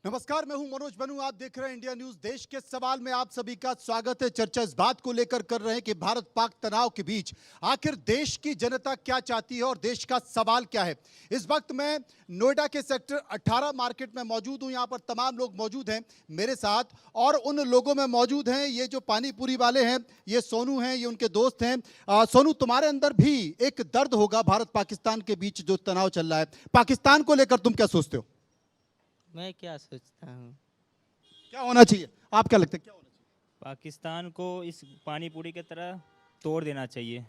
नमस्कार, मैं हूं मनोज बनू। आप देख रहे हैं इंडिया न्यूज। देश के सवाल में आप सभी का स्वागत है। चर्चा इस बात को लेकर कर रहे हैं कि भारत पाक तनाव के बीच आखिर देश की जनता क्या चाहती है और देश का सवाल क्या है। इस वक्त मैं नोएडा के सेक्टर 18 मार्केट में मौजूद हूं। यहां पर तमाम लोग मौजूद हैं मेरे साथ, और उन लोगों में मौजूद हैं ये जो पानी पूरी वाले हैं, ये सोनू हैं, ये उनके दोस्त हैं। सोनू, तुम्हारे अंदर भी एक दर्द होगा भारत पाकिस्तान के बीच जो तनाव चल रहा है। पाकिस्तान को लेकर तुम क्या सोचते हो? मैं क्या सोचता हूँ, क्या होना चाहिए? आप क्या लगता है क्या होना चाहिए? पाकिस्तान को इस पानी पूरी की तरह तोड़ देना चाहिए।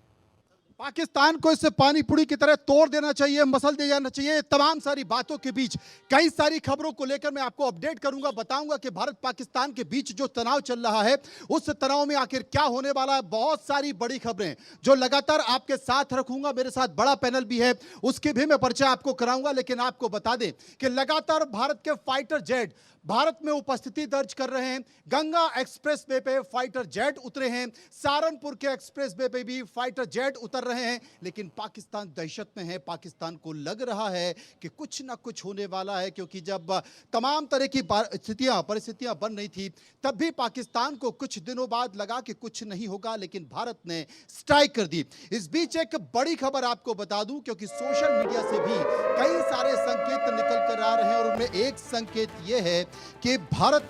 पाकिस्तान को इससे पानी पूरी की तरह तोड़ देना चाहिए, मसल दिया जाना चाहिए। तमाम सारी बातों के बीच कई सारी खबरों को लेकर मैं आपको अपडेट करूंगा, बताऊंगा कि भारत पाकिस्तान के बीच जो तनाव चल रहा है उस तनाव में आखिर क्या होने वाला है। बहुत सारी बड़ी खबरें जो लगातार आपके साथ रखूंगा। मेरे साथ बड़ा पैनल भी है, उसकी भी मैं परिचय आपको कराऊंगा। लेकिन आपको बता दें कि लगातार भारत के फाइटर जेट भारत में उपस्थिति दर्ज कर रहे हैं। गंगा एक्सप्रेस वे पे फाइटर जेट उतरे हैं, सहारनपुर के एक्सप्रेस वे पे भी फाइटर जेट उतर रहे हैं। लेकिन पाकिस्तान दहशत में है। पाकिस्तान को लग रहा है कि कुछ ना कुछ होने वाला है, क्योंकि जब तमाम तरह की परिस्थितियां बन रही थी तब भी पाकिस्तान को कुछ दिनों बाद लगा कि कुछ नहीं होगा, लेकिन भारत ने स्ट्राइक कर दी। इस बीच एक बड़ी खबर आपको बता दूं, क्योंकि सोशल मीडिया से भी कई सारे संकेत निकल कर आ रहे हैं, और उनमें एक संकेत यह है कि भारत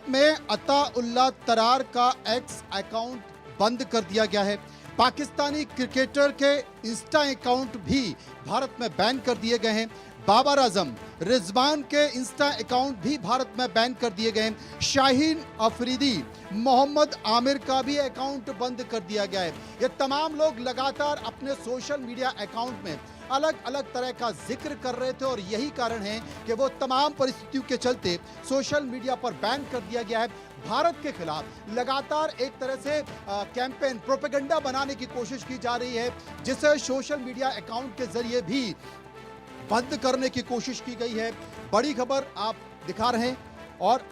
में अताउल्लाह तरार का एक्स अकाउंट बंद कर दिया गया है। पाकिस्तानी क्रिकेटर के इंस्टा अकाउंट भी भारत में बैन कर दिए गए हैं। बाबर आजम रिजवान के इंस्टा अकाउंट भी भारत में बैन कर दिए गए हैं। शाहीन अफरीदी, मोहम्मद आमिर का भी अकाउंट बंद कर दिया गया है। ये तमाम लोग लगातार अपने सोशल मीडिया अकाउंट में अलग अलग तरह का जिक्र कर रहे थे, और यही कारण है कि वो तमाम परिस्थितियों के चलते सोशल मीडिया पर बैन कर दिया गया है। भारत के खिलाफ लगातार एक तरह से कैंपेन, प्रोपेगेंडा बनाने की कोशिश की जा रही है, जिसे सोशल मीडिया अकाउंट के जरिए भी बंद करने की कोशिश की गई है। बड़ी खबर आप दिखा रहे हैं, और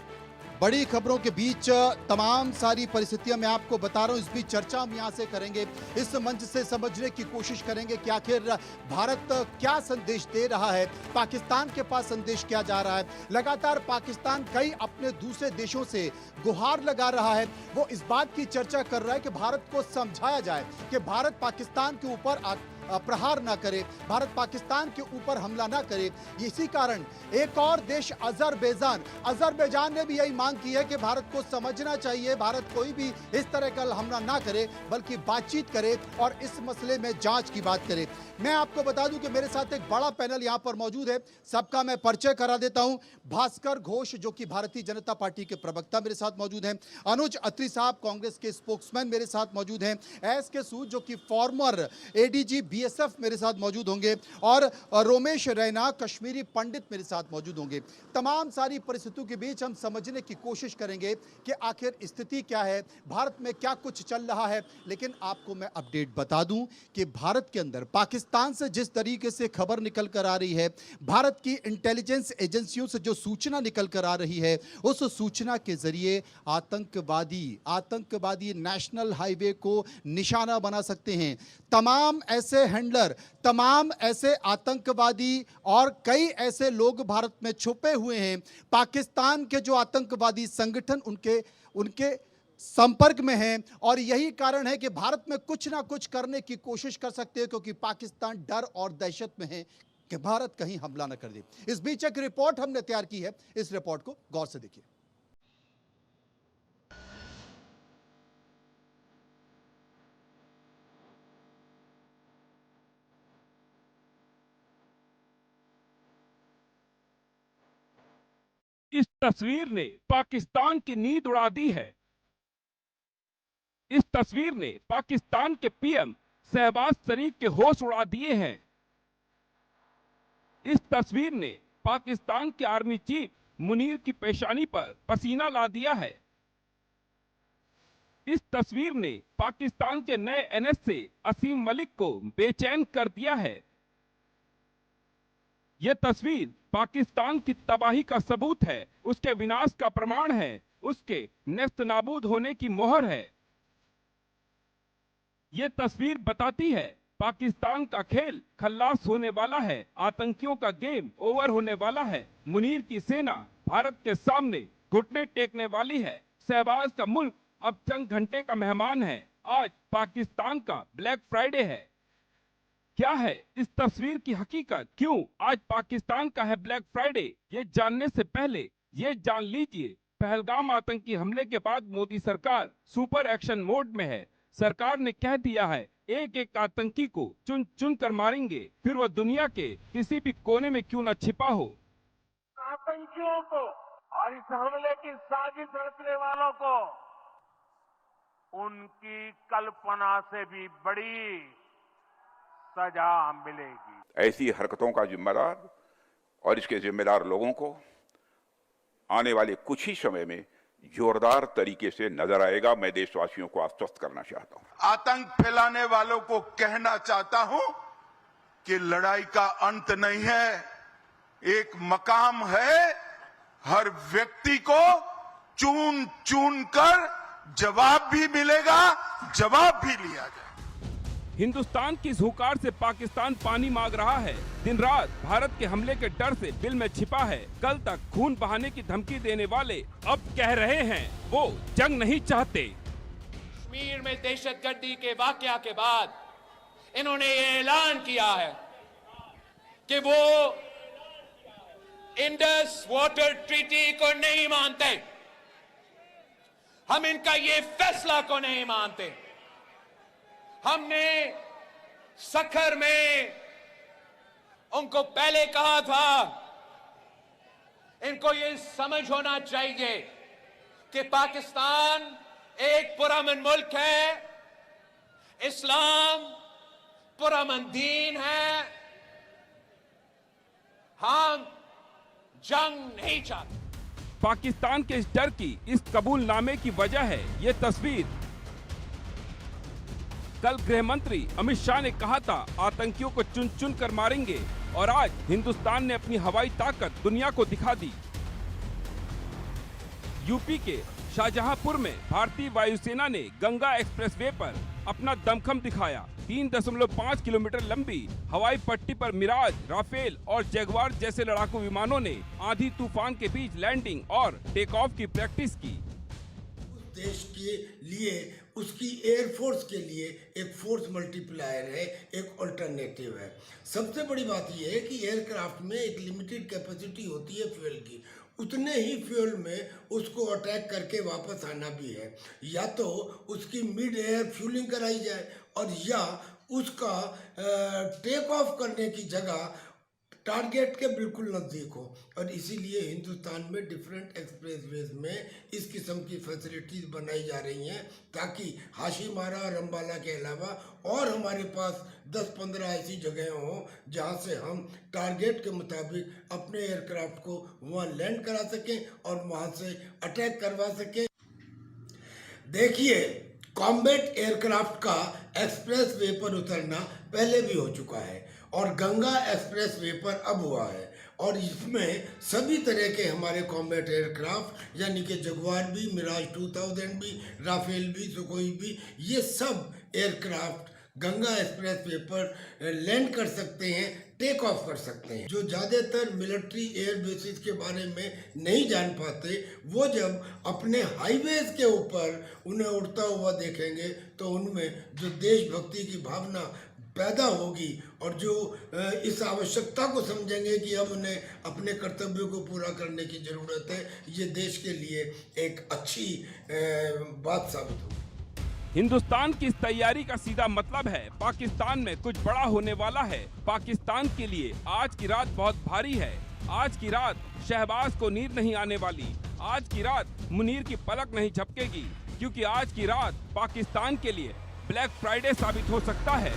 बड़ी खबरों के बीच तमाम सारी परिस्थितियां मैं आपको बता रहा हूं। इस बीच चर्चा हम यहां से करेंगे, इस मंच से समझने की कोशिश करेंगे कि आखिर भारत क्या संदेश दे रहा है, पाकिस्तान के पास संदेश क्या जा रहा है। लगातार पाकिस्तान कई अपने दूसरे देशों से गुहार लगा रहा है। वो इस बात की चर्चा कर रहा है कि भारत को समझाया जाए कि भारत पाकिस्तान के ऊपर प्रहार ना करे, भारत पाकिस्तान के ऊपर हमला ना करे। इसी कारण एक और देश अजरबैजान ने भी यही मांग की है कि भारत को समझना चाहिए, भारत कोई भी इस तरह का हमला ना करे, बल्कि बातचीत करे और इस मसले में जांच की बात करे। मैं आपको बता दूं कि मेरे साथ एक बड़ा पैनल यहां पर मौजूद है। सबका मैं परिचय करा देता हूं। भास्कर घोष, जो कि भारतीय जनता पार्टी के प्रवक्ता, मेरे साथ मौजूद हैं। अनुज अत्री साहब, कांग्रेस के स्पोक्समैन, मेरे साथ मौजूद हैं। एस के सूद, जो कि फॉर्मर एडीजी बीएसएफ, मेरे साथ मौजूद होंगे। और रोमेश रैना, कश्मीरी पंडित, मेरे साथ मौजूद होंगे। तमाम सारी परिस्थितियों के बीच हम समझने की कोशिश करेंगे कि आखिर स्थिति क्या है, भारत में क्या कुछ चल रहा है। लेकिन आपको मैं अपडेट बता दूं कि भारत के अंदर पाकिस्तान से जिस तरीके से खबर निकल कर आ रही है, भारत की इंटेलिजेंस एजेंसियों से जो सूचना निकल कर आ रही है, उस सूचना के जरिए आतंकवादी नेशनल हाईवे को निशाना बना सकते हैं। तमाम ऐसे हैंडलर, तमाम ऐसे आतंकवादी और कई ऐसे लोग भारत में छुपे हुए हैं। पाकिस्तान के जो आतंकवादी संगठन उनके संपर्क में हैं, और यही कारण है कि भारत में कुछ ना कुछ करने की कोशिश कर सकते हैं, क्योंकि पाकिस्तान डर और दहशत में है कि भारत कहीं हमला न कर दे। इस बीच एक रिपोर्ट हमने तैयार की है, इस रिपोर्ट को गौर से देखिए। इस तस्वीर ने पाकिस्तान की नींद उड़ा दी है। इस तस्वीर ने पाकिस्तान के पीएम शहबाज शरीफ के होश उड़ा दिए हैं। इस तस्वीर ने पाकिस्तान के आर्मी चीफ मुनीर की पेशानी पर पसीना ला दिया है। इस तस्वीर ने पाकिस्तान के नए एनएसए असीम मलिक को बेचैन कर दिया है। यह तस्वीर पाकिस्तान की तबाही का सबूत है, उसके विनाश का प्रमाण है, उसके नेस्त नाबूद होने की मोहर है। यह तस्वीर बताती है पाकिस्तान का खेल खल्लास होने वाला है, आतंकियों का गेम ओवर होने वाला है। मुनीर की सेना भारत के सामने घुटने टेकने वाली है। शहबाज का मुल्क अब चंद घंटे का मेहमान है। आज पाकिस्तान का ब्लैक फ्राइडे है। क्या है इस तस्वीर की हकीकत? क्यों आज पाकिस्तान का है ब्लैक फ्राइडे? ये जानने से पहले ये जान लीजिए, पहलगाम आतंकी हमले के बाद मोदी सरकार सुपर एक्शन मोड में है। सरकार ने कह दिया है एक एक आतंकी को चुन चुन कर मारेंगे, फिर वह दुनिया के किसी भी कोने में क्यों न छिपा हो। आतंकियों को और इस हमले की साजिश रचने वालों को उनकी कल्पना से भी बड़ी सजा मिलेगी। ऐसी हरकतों का जिम्मेदार और इसके जिम्मेदार लोगों को आने वाले कुछ ही समय में जोरदार तरीके से नजर आएगा। मैं देशवासियों को आश्वस्त करना चाहता हूं। आतंक फैलाने वालों को कहना चाहता हूं कि लड़ाई का अंत नहीं है, एक मकाम है। हर व्यक्ति को चुन चुन कर जवाब भी मिलेगा, जवाब भी लिया जाए। हिंदुस्तान की इस हुकार से पाकिस्तान पानी मांग रहा है। दिन रात भारत के हमले के डर से दिल में छिपा है। कल तक खून बहाने की धमकी देने वाले अब कह रहे हैं वो जंग नहीं चाहते। कश्मीर में दहशतगर्दी के वाकया के बाद इन्होंने ये ऐलान किया है कि वो इंडस वाटर ट्रीटी को नहीं मानते। हम इनका ये फैसला को नहीं मानते। हमने सखर में उनको पहले कहा था, इनको ये समझ होना चाहिए कि पाकिस्तान एक पुरअमन मुल्क है, इस्लाम पुरअमन दीन है। हम जंग नहीं चाहते। पाकिस्तान के इस डर की, इस कबूलनामे की वजह है ये तस्वीर। कल गृह मंत्री अमित शाह ने कहा था आतंकियों को चुन चुन कर मारेंगे, और आज हिंदुस्तान ने अपनी हवाई ताकत दुनिया को दिखा दी। यूपी के शाहजहांपुर में भारतीय वायुसेना ने गंगा एक्सप्रेसवे पर अपना दमखम दिखाया। 3.5 किलोमीटर लंबी हवाई पट्टी पर मिराज, राफेल और जगुआर जैसे लड़ाकू विमानों ने आंधी तूफान के बीच लैंडिंग और टेक ऑफ की प्रैक्टिस की। देश के लिए, उसकी एयरफोर्स के लिए एक फोर्स मल्टीप्लायर है, एक अल्टरनेटिव है। सबसे बड़ी बात यह है कि एयरक्राफ्ट में एक लिमिटेड कैपेसिटी होती है फ्यूल की। उतने ही फ्यूल में उसको अटैक करके वापस आना भी है। या तो उसकी मिड एयर फ्यूलिंग कराई जाए और या उसका टेक ऑफ करने की जगह टारगेट के बिल्कुल नज़दीक हो। और इसीलिए हिंदुस्तान में डिफरेंट एक्सप्रेसवेज में इस किस्म की फैसिलिटीज़ बनाई जा रही हैं, ताकि हाशीमारा और अम्बाला के अलावा और हमारे पास 10-15 ऐसी जगह हों जहां से हम टारगेट के मुताबिक अपने एयरक्राफ्ट को वहां लैंड करा सकें और वहां से अटैक करवा सकें। देखिए, कॉम्बैट एयरक्राफ्ट का एक्सप्रेस वे पर उतरना पहले भी हो चुका है और गंगा एक्सप्रेस वे पर अब हुआ है, और इसमें सभी तरह के हमारे कॉम्बैट एयरक्राफ्ट यानी कि जगुआर भी, मिराज 2000 भी, राफेल भी, सुखोई भी, ये सब एयरक्राफ्ट गंगा एक्सप्रेस वे पर लैंड कर सकते हैं, टेक ऑफ कर सकते हैं। जो ज़्यादातर मिलिट्री एयर बेसिस के बारे में नहीं जान पाते, वो जब अपने हाईवेज के ऊपर उन्हें उड़ता हुआ देखेंगे तो उनमें जो देशभक्ति की भावना पैदा होगी और जो इस आवश्यकता को समझेंगे कि अब उन्हें अपने कर्तव्यों को पूरा करने की ज़रूरत है, ये देश के लिए एक अच्छी बात साबित होगी। हिंदुस्तान की इस तैयारी का सीधा मतलब है पाकिस्तान में कुछ बड़ा होने वाला है। पाकिस्तान के लिए आज की रात बहुत भारी है। आज की रात शहबाज को नींद नहीं आने वाली। आज की रात मुनीर की पलक नहीं झपकेगी, क्योंकि आज की रात पाकिस्तान के लिए ब्लैक फ्राइडे साबित हो सकता है।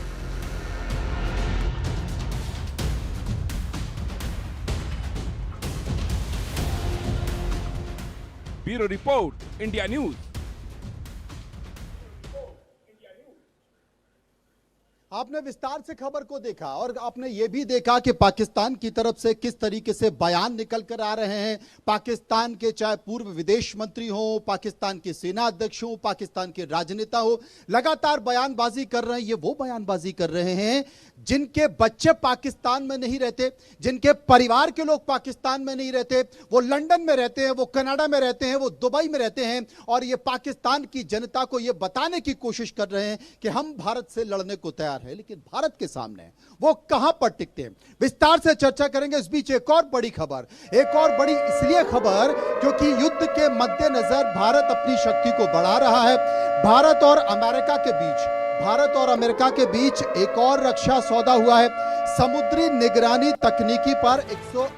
Bureau report, India news. आपने विस्तार से खबर को देखा और आपने ये भी देखा कि पाकिस्तान की तरफ से किस तरीके से बयान निकल कर आ रहे हैं। पाकिस्तान के चाहे पूर्व विदेश मंत्री हो, पाकिस्तान के सेना अध्यक्ष हो, पाकिस्तान के राजनेता हो, लगातार बयानबाजी कर रहे हैं। ये वो बयानबाजी कर रहे हैं जिनके बच्चे पाकिस्तान में नहीं रहते, जिनके परिवार के लोग पाकिस्तान में नहीं रहते, वो लंदन में रहते हैं, वो कनाडा में रहते हैं, वो दुबई में रहते हैं, और ये पाकिस्तान की जनता को ये बताने की कोशिश कर रहे हैं कि हम भारत से लड़ने को तैयार हैं, लेकिन भारत के सामने वो कहां पर टिकते हैं। विस्तार से चर्चा करेंगे। इस बीच एक और बड़ी खबर, एक और बड़ी इसलिए खबर क्योंकि युद्ध के मद्देनजर भारत अपनी शक्ति को बढ़ा रहा है। भारत और अमेरिका के बीच एक और रक्षा सौदा हुआ है। समुद्री निगरानी तकनीकी पर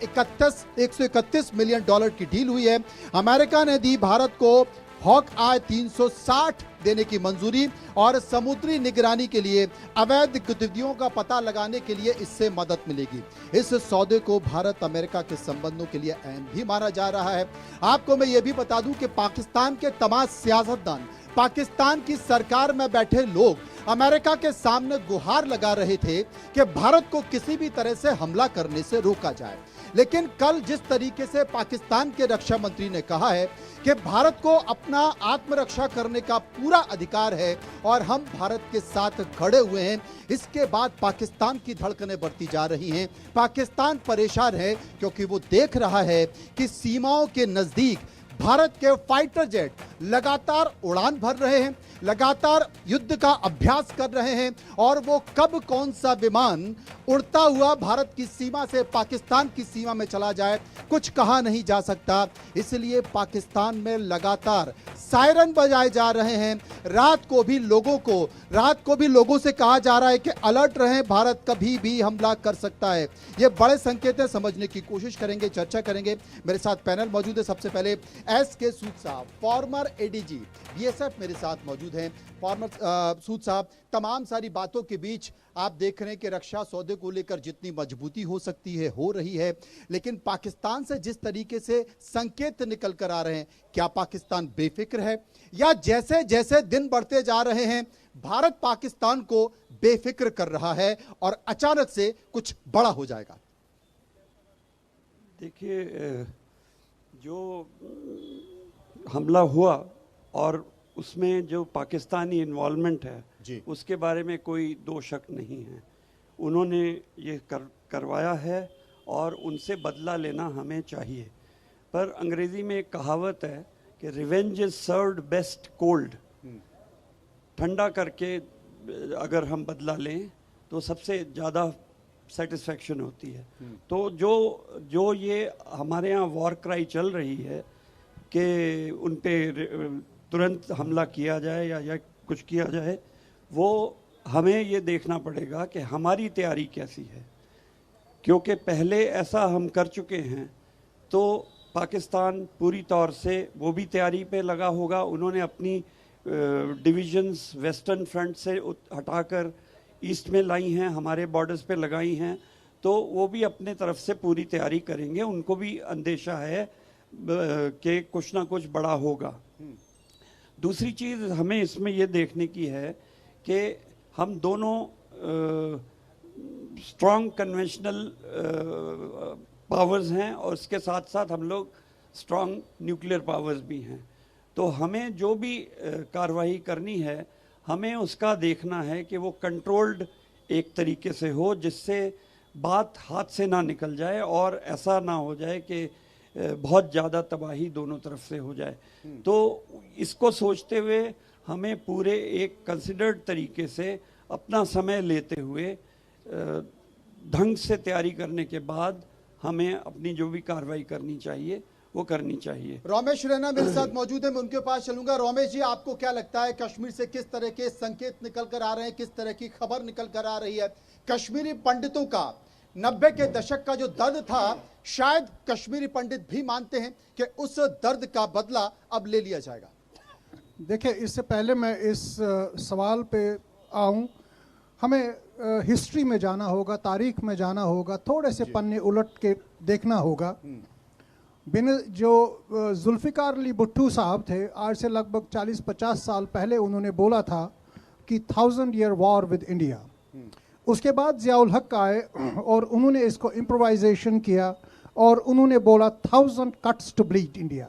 131 मिलियन डॉलर की डील हुई है। अमेरिका ने दी भारत को हॉक आई 360 देने की मंजूरी और समुद्री निगरानी के लिए अवैध गतिविधियों का पता लगाने के लिए इससे मदद मिलेगी। इस सौदे को भारत अमेरिका के संबंधों के लिए अहम भी माना जा रहा है। आपको मैं ये भी बता दूं कि पाकिस्तान के तमाम सियासतदान, पाकिस्तान की सरकार में बैठे लोग अमेरिका के सामने गुहार लगा रहे थे कि भारत को किसी भी तरह से हमला करने से रोका जाए। लेकिन कल जिस तरीके से पाकिस्तान के रक्षा मंत्री ने कहा है कि भारत को अपना आत्मरक्षा करने का पूरा अधिकार है और हम भारत के साथ खड़े हुए हैं, इसके बाद पाकिस्तान की धड़कनें बढ़ती जा रही हैं। पाकिस्तान परेशान है क्योंकि वो देख रहा है कि सीमाओं के नजदीक भारत के फाइटर जेट लगातार उड़ान भर रहे हैं, लगातार युद्ध का अभ्यास कर रहे हैं, और वो कब कौन सा विमान उड़ता हुआ भारत की सीमा से पाकिस्तान की सीमा में चला जाए कुछ कहा नहीं जा सकता। इसलिए पाकिस्तान में लगातार सायरन बजाए जा रहे हैं। रात को भी लोगों से कहा जा रहा है कि अलर्ट रहें, भारत कभी भी हमला कर सकता है। ये बड़े संकेत हैं, समझने की कोशिश करेंगे, चर्चा करेंगे। मेरे साथ पैनल मौजूद है। सबसे पहले एस.के. सूद साहब, फॉर्मर एडीजी बीएसएफ मेरे साथ मौजूद हैं। फॉर्मर सूद साहब, तमाम सारी बातों के बीच आप देख रहे हैं कि रक्षा सौदे को लेकर जितनी मजबूती हो सकती है हो रही है, लेकिन पाकिस्तान से जिस तरीके से संकेत निकल कर आ रहे हैं, क्या पाकिस्तान बेफिक्र है या जैसे जैसे दिन बढ़ते जा रहे हैं भारत पाकिस्तान को बेफिक्र कर रहा है और अचानक से कुछ बड़ा हो जाएगा? देखिए, जो हमला हुआ और उसमें जो पाकिस्तानी इन्वॉल्वमेंट है उसके बारे में कोई दो शक नहीं है। उन्होंने ये करवाया है और उनसे बदला लेना हमें चाहिए। पर अंग्रेज़ी में एक कहावत है कि revenge is served best cold. ठंडा करके अगर हम बदला लें तो सबसे ज़्यादा सेटिस्फेक्शन होती है। तो जो ये हमारे यहाँ वॉर क्राई चल रही है कि उन पे तुरंत हमला किया जाए या कुछ किया जाए, वो हमें ये देखना पड़ेगा कि हमारी तैयारी कैसी है, क्योंकि पहले ऐसा हम कर चुके हैं। तो पाकिस्तान पूरी तौर से वो भी तैयारी पे लगा होगा। उन्होंने अपनी डिविजन्स वेस्टर्न फ्रंट से हटाकर ईस्ट में लाई हैं, हमारे बॉर्डर्स पे लगाई हैं, तो वो भी अपने तरफ से पूरी तैयारी करेंगे। उनको भी अंदेशा है कि कुछ ना कुछ बड़ा होगा। दूसरी चीज़ हमें इसमें ये देखने की है कि हम दोनों स्ट्रॉन्ग कन्वेंशनल पावर्स हैं और उसके साथ साथ हम लोग स्ट्रॉन्ग न्यूक्लियर पावर्स भी हैं। तो हमें जो भी कार्रवाई करनी है, हमें उसका देखना है कि वो कंट्रोल्ड एक तरीके से हो, जिससे बात हाथ से ना निकल जाए और ऐसा ना हो जाए कि बहुत ज़्यादा तबाही दोनों तरफ से हो जाए। तो इसको सोचते हुए हमें पूरे एक कंसिडर्ड तरीके से अपना समय लेते हुए ढंग से तैयारी करने के बाद हमें अपनी जो भी कार्रवाई करनी चाहिए वो करनी चाहिए। रोमेश रैना मेरे साथ मौजूद है, मैं उनके पास चलूंगा। रोमेश जी, आपको क्या लगता है कश्मीर से किस तरह के संकेत निकल कर आ रहे हैं, किस तरह की खबर निकल कर आ रही है? कश्मीरी पंडितों का 90 के दशक का जो दर्द था, शायद कश्मीरी पंडित भी मानते हैं कि उस दर्द का बदला अब ले लिया जाएगा। देखिए, इससे पहले मैं इस सवाल पे आऊं, हमें हिस्ट्री में जाना होगा, तारीख में जाना होगा, थोड़े से पन्ने उलट के देखना होगा। जो जुल्फिकार अली भुट्टो साहब थे, आज से लगभग 40-50 साल पहले उन्होंने बोला था कि 1000 ईयर वॉर विद इंडिया, उसके बाद ज़ियाउल हक आए और उन्होंने इसको इम्प्रोवाइजेशन किया और उन्होंने बोला 1000 cuts to bleed इंडिया,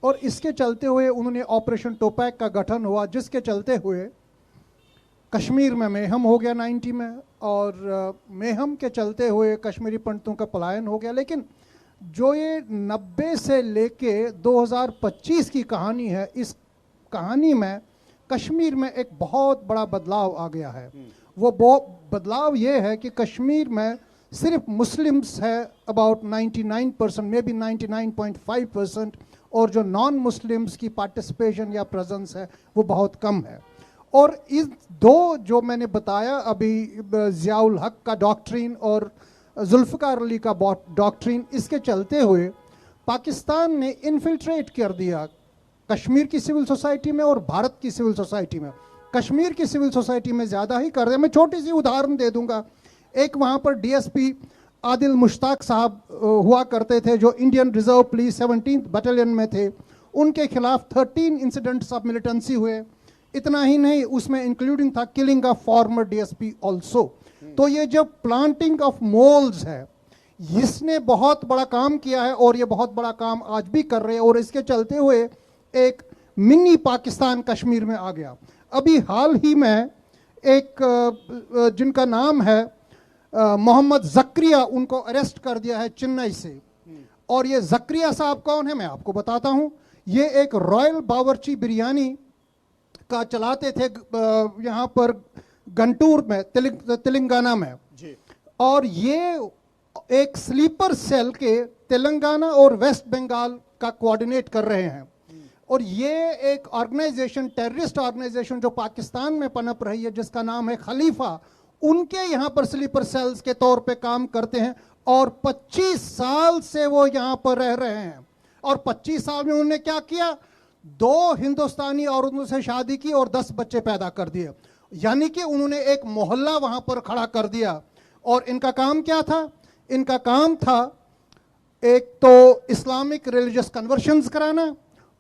और इसके चलते हुए उन्होंने ऑपरेशन टोपैक का गठन हुआ, जिसके चलते हुए कश्मीर में मेहम हो गया 90 में, और मेहम के चलते हुए कश्मीरी पंडितों का पलायन हो गया। लेकिन जो ये 90 से लेके 2025 की कहानी है, इस कहानी में कश्मीर में एक बहुत बड़ा बदलाव आ गया है। वो बदलाव ये है कि कश्मीर में सिर्फ मुस्लिम्स है अबाउट 99%, मे बी 99.5%, और जो नॉन मुस्लिम्स की पार्टिसिपेशन या प्रेजेंस है वो बहुत कम है। और इस दो जो मैंने बताया अभी, ज़ियाउल हक का डॉक्ट्रिन और जुल्फ़िकार अली का डॉक्ट्रिन, इसके चलते हुए पाकिस्तान ने इन्फिल्ट्रेट कर दिया कश्मीर की सिविल सोसाइटी में और भारत की सिविल सोसाइटी में। कश्मीर की सिविल सोसाइटी में ज़्यादा ही कर दिया। मैं छोटी सी उदाहरण दे दूंगा। एक वहाँ पर डीएसपी आदिल मुश्ताक साहब हुआ करते थे, जो Indian reserve police 17th battalion में थे। उनके खिलाफ 13 इंसिडेंट्स ऑफ मिलिटेंसी हुए। इतना ही नहीं, उसमें इंक्लूडिंग था killing of former DSP also. तो ये जो प्लांटिंग ऑफ मोल्स है, इसने बहुत बड़ा काम किया है और ये बहुत बड़ा काम आज भी कर रहे हैं, और इसके चलते हुए एक मिनी पाकिस्तान कश्मीर में आ गया। अभी हाल ही में एक जिनका नाम है मोहम्मद जक्रिया, उनको अरेस्ट कर दिया है चेन्नई से। और ये जक्रिया साहब कौन है मैं आपको बताता हूं। ये एक रॉयल बावर्ची बिरयानी का चलाते थे यहाँ पर गंटूर में, तेलंगाना में जी। और ये एक स्लीपर सेल के तेलंगाना और वेस्ट बंगाल का कोऑर्डिनेट कर रहे हैं। और ये एक ऑर्गेनाइजेशन, टेररिस्ट ऑर्गेनाइजेशन जो पाकिस्तान में पनप रही है, जिसका नाम है खलीफा, उनके यहाँ पर स्लीपर सेल्स के तौर पे काम करते हैं। और 25 साल से वो यहाँ पर रह रहे हैं। और 25 साल में उन्होंने क्या किया? 2 हिंदुस्तानी औरतों से शादी की और 10 बच्चे पैदा कर दिए। यानी कि उन्होंने एक मोहल्ला वहां पर खड़ा कर दिया। और इनका काम क्या था? इनका काम था एक तो इस्लामिक रिलीजियस कन्वर्शंस कराना,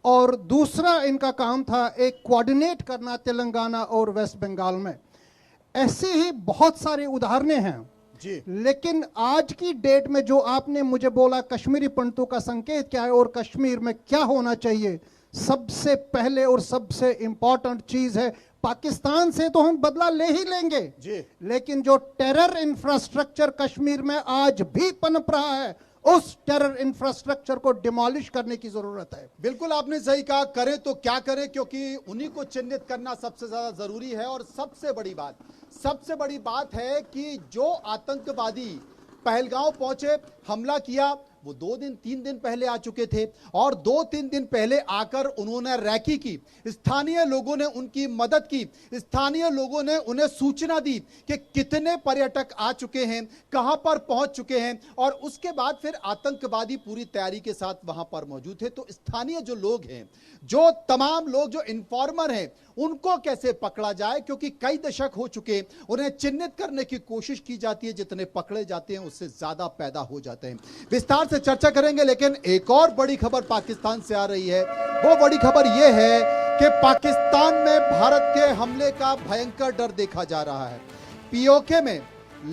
और दूसरा इनका काम था एक कोऑर्डिनेट करना तेलंगाना और वेस्ट बंगाल में। ऐसे ही बहुत सारे उदाहरणें हैं जी। लेकिन आज की डेट में जो आपने मुझे बोला कश्मीरी पंडितों का संकेत क्या है और कश्मीर में क्या होना चाहिए, सबसे पहले और सबसे इंपॉर्टेंट चीज है, पाकिस्तान से तो हम बदला ले ही लेंगे जी, लेकिन जो टेरर इंफ्रास्ट्रक्चर कश्मीर में आज भी पनप रहा है, उस टेरर इंफ्रास्ट्रक्चर को डिमोलिश करने की जरूरत है। बिल्कुल आपने सही कहा। करें तो क्या करें, क्योंकि उन्हीं को चिन्हित करना सबसे ज्यादा जरूरी है। और सबसे बड़ी बात है कि जो आतंकवादी पहलगांव पहुंचे, हमला किया, वो 2-3 दिन पहले आ चुके थे। और 2-3 दिन पहले आकर उन्होंने रैकी की, स्थानीय लोगों ने उनकी मदद की, स्थानीय लोगों ने उन्हें सूचना दी कि कितने पर्यटक आ चुके हैं, कहां पर पहुंच चुके हैं। और उसके बाद फिर आतंकवादी पूरी तैयारी के साथ वहां पर मौजूद थे। तो स्थानीय जो लोग हैं, जो तमाम लोग जो इन्फॉर्मर हैं, उनको कैसे पकड़ा जाए, क्योंकि कई दशक हो चुके, उन्हें चिन्हित करने की कोशिश की जाती है। जितने पकड़े जाते हैं उससे ज्यादा पैदा हो जाते हैं। विस्तार से चर्चा करेंगे। लेकिन एक और बड़ी खबर पाकिस्तान से आ रही है। वो बड़ी खबर यह है कि पाकिस्तान में भारत के हमले का भयंकर डर देखा जा रहा है। पीओके में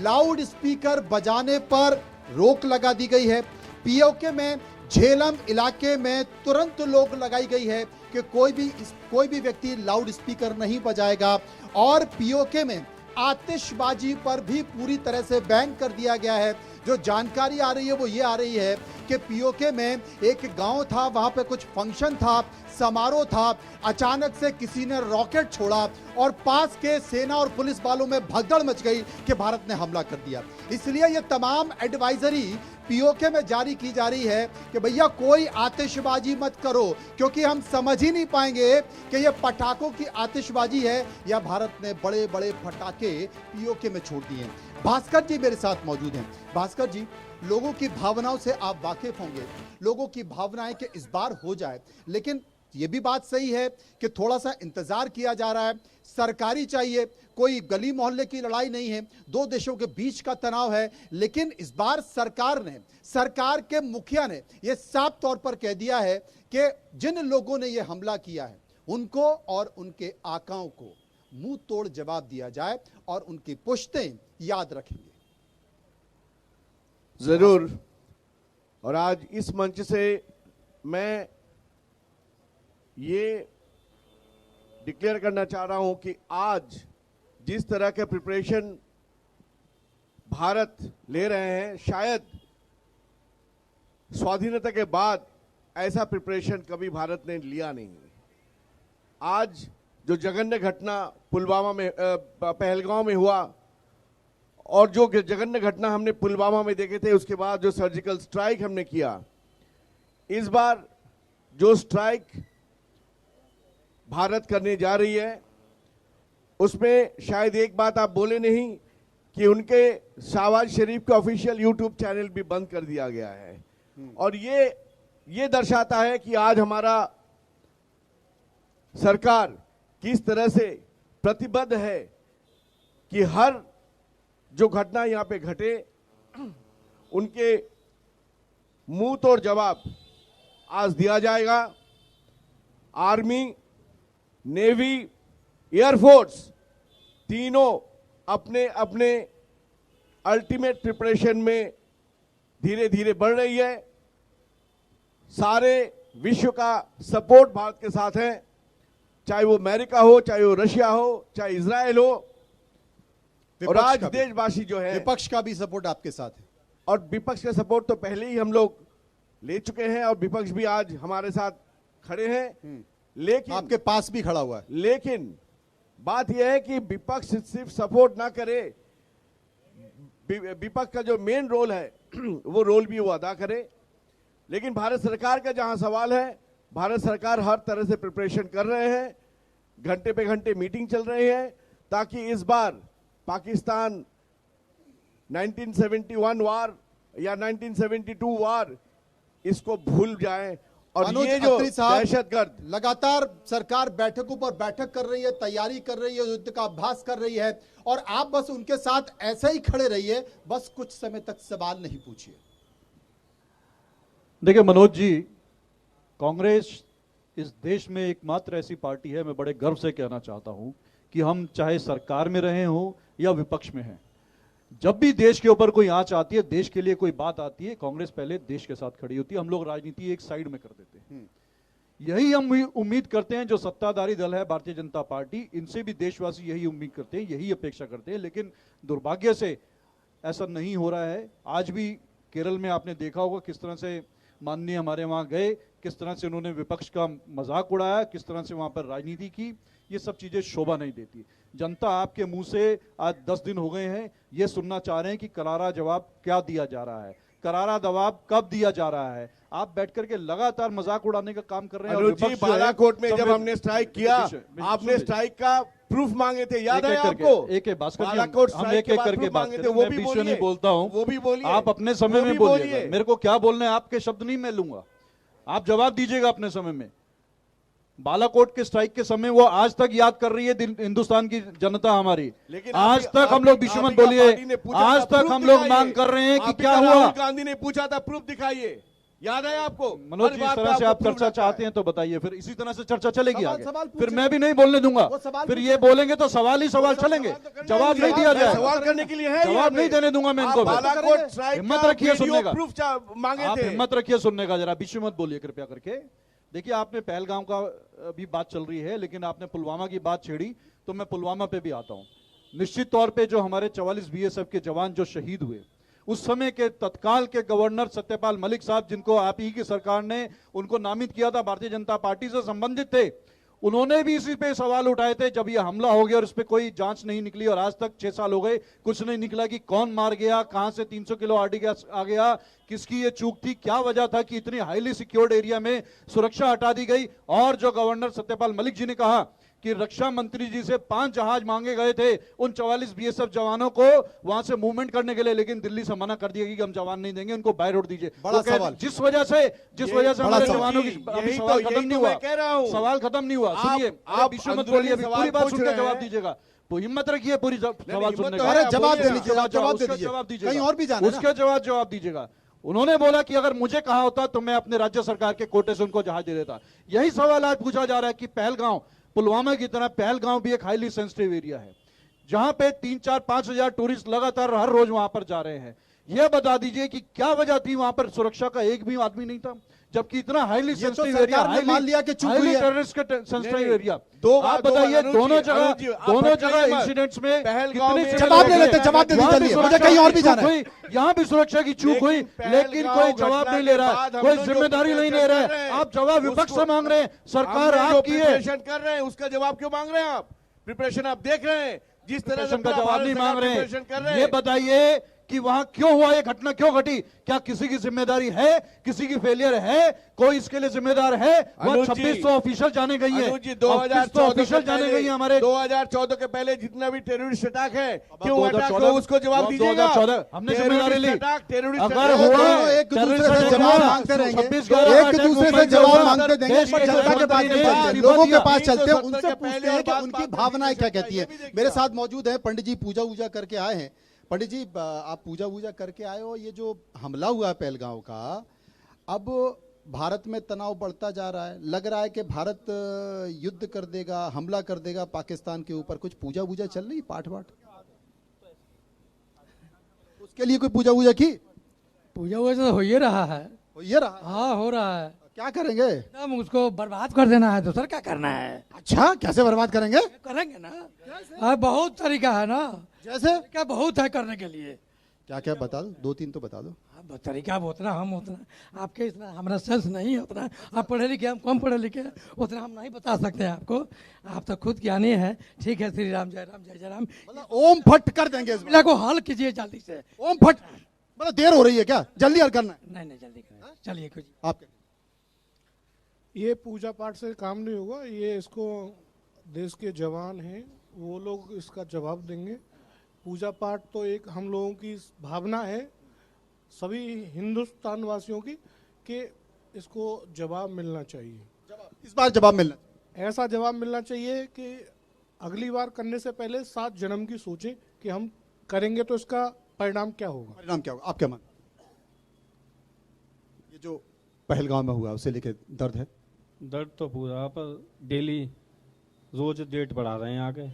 लाउड स्पीकर बजाने पर रोक लगा दी गई है। पीओके में झेलम इलाके में तुरंत रोक लगाई गई है कि कोई भी व्यक्ति लाउड स्पीकर नहीं बजाएगा। और पीओके में आतिशबाजी पर भी पूरी तरह से बैन कर दिया गया है। जो जानकारी आ रही है वो ये आ रही है कि पीओके में एक गांव था, वहां पे कुछ फंक्शन था, समारोह था, अचानक से किसी ने रॉकेट छोड़ा और पास के सेना और पुलिस वालों में भगदड़ मच गई कि भारत ने हमला कर दिया। इसलिए ये तमाम एडवाइजरी पीओके में जारी की जा रही है कि भैया कोई आतिशबाजी मत करो, क्योंकि हम समझ ही नहीं पाएंगे कि ये पटाखों की आतिशबाजी है या भारत ने बड़े बड़े पटाखे पीओके में छोड़ दिए। भास्कर जी मेरे साथ मौजूद हैं। भास्कर जी, लोगों की भावनाओं से आप वाकिफ होंगे, लोगों की भावनाएं कि इस बार हो जाए, लेकिन ये भी बात सही है कि थोड़ा सा इंतजार किया जा रहा है। सरकारी चाहिए, कोई गली मोहल्ले की लड़ाई नहीं है, 2 देशों के बीच का तनाव है। लेकिन इस बार सरकार के मुखिया ने यह साफ तौर पर कह दिया है कि जिन लोगों ने यह हमला किया है उनको और उनके आकाओं को मुंह तोड़ जवाब दिया जाए और उनकी पुश्तें याद रखेंगे। जरूर। और आज इस मंच से मैं ये डिक्लेयर करना चाह रहा हूं कि आज जिस तरह के प्रिपरेशन भारत ले रहे हैं, शायद स्वाधीनता के बाद ऐसा प्रिपरेशन कभी भारत ने लिया नहीं। आज जो जघन्य घटना पुलवामा में पहलगांव में हुआ और जो जघन्य घटना हमने पुलवामा में देखे थे, उसके बाद जो सर्जिकल स्ट्राइक हमने किया, इस बार जो स्ट्राइक भारत करने जा रही है उसमें शायद एक बात आप बोले नहीं कि उनके शहबाज शरीफ के ऑफिशियल यूट्यूब चैनल भी बंद कर दिया गया है। और ये दर्शाता है कि आज हमारा सरकार किस तरह से प्रतिबद्ध है कि हर जो घटना यहां पे घटे उनके मुंह तोड़ जवाब आज दिया जाएगा। आर्मी, नेवी, एयरफोर्स तीनों अपने अपने अल्टीमेट प्रिपरेशन में धीरे धीरे बढ़ रही है। सारे विश्व का सपोर्ट भारत के साथ है, चाहे वो अमेरिका हो, चाहे वो रशिया हो, चाहे इजराइल हो। और आज देशवासी जो है, विपक्ष का भी सपोर्ट आपके साथ है। और विपक्ष का सपोर्ट तो पहले ही हम लोग ले चुके हैं और विपक्ष भी आज हमारे साथ खड़े हैं। लेकिन आपके पास भी खड़ा हुआ है। लेकिन बात यह है कि विपक्ष सिर्फ सपोर्ट ना करे, विपक्ष का जो मेन रोल है वो रोल भी वो अदा करे। लेकिन भारत सरकार का जहां सवाल है, भारत सरकार हर तरह से प्रिपरेशन कर रहे हैं, घंटे पे घंटे मीटिंग चल रही है ताकि इस बार पाकिस्तान 1971 वार या 1972 वार इसको भूल जाए। और ये जो दहशतगर्द, लगातार सरकार बैठकों पर बैठक कर रही है, तैयारी कर रही है, युद्ध का अभ्यास कर रही है और आप बस उनके साथ ऐसे ही खड़े रहिए, बस कुछ समय तक सवाल नहीं पूछिए। देखिए मनोज जी, कांग्रेस इस देश में एकमात्र ऐसी पार्टी है, मैं बड़े गर्व से कहना चाहता हूं कि हम चाहे सरकार में रहे हों या विपक्ष में हैं, जब भी देश के ऊपर कोई आंच आती है, देश के लिए कोई बात आती है, कांग्रेस पहले देश के साथ खड़ी होती है। हम लोग राजनीति एक साइड में कर देते हैं। यही हम उम्मीद करते हैं जो सत्ताधारी दल है भारतीय जनता पार्टी, इनसे भी देशवासी यही उम्मीद करते हैं, यही अपेक्षा करते हैं। लेकिन दुर्भाग्य से ऐसा नहीं हो रहा है। आज भी केरल में आपने देखा होगा किस तरह से माननीय हमारे वहां गए, किस तरह से उन्होंने विपक्ष का मजाक उड़ाया, किस तरह से वहां पर राजनीति की। ये सब चीजें शोभा नहीं देती। जनता आपके मुंह से आज 10 दिन हो गए हैं ये सुनना चाह रहे हैं कि करारा जवाब क्या दिया जा रहा है, करारा जवाब कब दिया जा रहा है। आप बैठ करके लगातार मजाक उड़ाने का काम कर रहे हैं। बालाकोट में जब हमने स्ट्राइक किया, आपने स्ट्राइक का प्रूफ मांगे थे, याद है आपको? एक एक बात हम एक एक करके बात करते हैं। वो भी बीच में नहीं बोलता हूं, वो भी बोलिए। आप अपने समय में बोलिए, मेरे को क्या बोलना है आपके शब्द नहीं मैं लूंगा, आप जवाब दीजिएगा अपने समय में। बालाकोट के स्ट्राइक के समय वो आज तक याद कर रही है हिंदुस्तान की जनता हमारी। आज तक हम लोग विश्व मत बोलिए, आज तक हम लोग मांग कर रहे हैं कि क्या हुआ। राहुल गांधी ने पूछा था प्रूफ दिखाइए, याद है आपको? मनोज जी, इस तरह से आप चर्चा चाहते हैं तो बताइए, फिर इसी तरह से चर्चा चलेगी आगे। फिर मैं भी नहीं बोलने दूंगा, फिर ये बोलेंगे तो सवाल ही सवाल चलेंगे, जवाब नहीं दिया जाए। सवाल करने के लिए है, जवाब नहीं देने दूंगा मैं इनको। हिम्मत रखिए सुनने का, मांगे आप हिम्मत रखिए सुनने का, जरा बीच में मत बोलिए कृपया करके। देखिए आपने पहलगाम का भी बात चल रही है, लेकिन आपने पुलवामा की बात छेड़ी तो मैं पुलवामा पे भी आता हूं। निश्चित तौर पे जो हमारे 44 बीएसएफ के जवान जो शहीद हुए, उस समय के तत्काल के गवर्नर सत्यपाल मलिक साहब, जिनको आप ही की सरकार ने उनको नामित किया था, भारतीय जनता पार्टी से संबंधित थे, उन्होंने भी इसी पे सवाल उठाए थे जब ये हमला हो गया और इस पे कोई जांच नहीं निकली। और आज तक 6 साल हो गए, कुछ नहीं निकला कि कौन मार गया, कहां से 300 किलो आरडी गैस आ गया, किसकी ये चूक थी, क्या वजह था कि इतनी हाईली सिक्योर्ड एरिया में सुरक्षा हटा दी गई। और जो गवर्नर सत्यपाल मलिक जी ने कहा कि रक्षा मंत्री जी से 5 जहाज मांगे गए थे उन 44 बीएसएफ जवानों को वहां से मूवमेंट करने के लिए, लेकिन दिल्ली से मना कर दिया कि हम जवान नहीं देंगे, उनको बाय रोड दीजिए। जिस वजह से हमारे जवानों की सवाल खत्म नहीं हुआ, सवाल खत्म नहीं हुआ। सुनिए, आप विश्व मत बोलिए, पूरी बात सुनकर जवाब दीजिएगा। तो हिम्मत रखिए पूरी सवाल सुनने का। जवाब दे लीजिए, जवाब दीजिए, कहीं और भी जाना, उसके जवाब दीजिएगा। उन्होंने बोला कि अगर मुझे कहा होता तो मैं अपने राज्य सरकार के कोटे से उनको जहाज दे देता। यही सवाल आज पूछा जा रहा है कि पहलगांव पुलवामा की तरह पहलगांव भी एक हाईली सेंसिटिव एरिया है, जहां पे 3-4-5 हजार टूरिस्ट लगातार हर रोज वहां पर जा रहे हैं। यह बता दीजिए कि क्या वजह थी वहां पर सुरक्षा का एक भी आदमी नहीं था, जबकि इतना हाईली सेंसिटिव एरिया, मान लिया कि चूक हुई है, टेररिस्ट का सेंसिटिव एरिया। आप बताइए दोनों जगह इंसिडेंट्स में कितने जवाब ले लेते, जवाब दे दीजिए, मुझे कहीं और भी जाना है। यहाँ भी सुरक्षा की चूक हुई, लेकिन कोई जवाब नहीं ले रहा है, कोई जिम्मेदारी नहीं ले रहा है। आप जवाब विपक्ष से मांग रहे हैं, सरकार आपकी है, कर रहे हैं, उसका जवाब क्यों मांग रहे हैं? आप प्रिपरेशन आप देख रहे हैं, जिस तरह से का जवाब नहीं मांग रहे हैं। ये बताइए कि वहां क्यों हुआ, ये घटना क्यों घटी? क्या किसी की जिम्मेदारी है, किसी की फेलियर है, कोई इसके लिए जिम्मेदार है? वह 2600 ऑफिशियल जाने गई है, 2014 ऑफिशियल जाने गई है हमारे। 2014 के पहले जितना भी टेररिस्ट अटैक है, क्यों अटैक हो, उसको जवाब दीजिएगा। 2014 हमने जिम्मेदारी ली, अगर हुआ एक दूसरे से जवाब मांगते रहेंगे, एक दूसरे से जवाब मांगते देंगे, पर जनता के पास नहीं चलते, लोगों के पास चलते हैं, उनसे पूछते हैं कि उनकी भावनाएं क्या कहती है। मेरे साथ मौजूद है पंडित जी, पूजा वूजा करके आए हैं। पंडित जी, आप पूजा वूजा करके आए हो, ये जो हमला हुआ है पहलगांव का, अब भारत में तनाव बढ़ता जा रहा है, लग रहा है कि भारत युद्ध कर देगा, हमला कर देगा पाकिस्तान के ऊपर। कुछ पूजा वूजा चल रही, पाठ वाठ, उसके लिए कोई पूजा वूजा की? पूजा वूजा तो हो ही रहा है, हो ही रहा, हाँ हो रहा है। क्या करेंगे? हम उसको बर्बाद कर देना है, दूसरा क्या करना है? अच्छा, कैसे बर्बाद करेंगे? करेंगे ना, हाँ बहुत तरीका है ना, जैसे क्या बहुत है करने के लिए। क्या क्या बता दो, 2-3 तो बता दो। हाँ तरीका उतना हम उतना आपके इतना हमारा सेंस नहीं है, उतना आप पढ़े लिखे, हम कम पढ़े लिखे, उतना हम नहीं बता सकते हैं आपको, आप तो खुद ज्ञानी है। ठीक है, श्री राम जय राम जय जय राम, मतलब ओम फट कर देंगे, इस को हल कीजिए जल्दी से। ओम फट, मतलब देर हो रही है क्या? जल्दी हल करना है? नहीं जल्दी करना, चलिए कुछ आप। ये पूजा पाठ से काम नहीं होगा, ये इसको देश के जवान हैं वो लोग इसका जवाब देंगे। पूजा पाठ तो एक हम लोगों की भावना है, सभी हिंदुस्तान वासियों की, कि इसको जवाब मिलना चाहिए। इस बार जवाब मिलना, ऐसा जवाब मिलना चाहिए कि अगली बार करने से पहले 7 जन्म की सोचें कि हम करेंगे तो इसका परिणाम क्या होगा। परिणाम क्या होगा, आप क्या मानते? ये जो पहलगांव में हुआ उसे लेके दर्द है? दर्द तो पूरा, पर डेली रोज डेट बढ़ा रहे हैं आगे।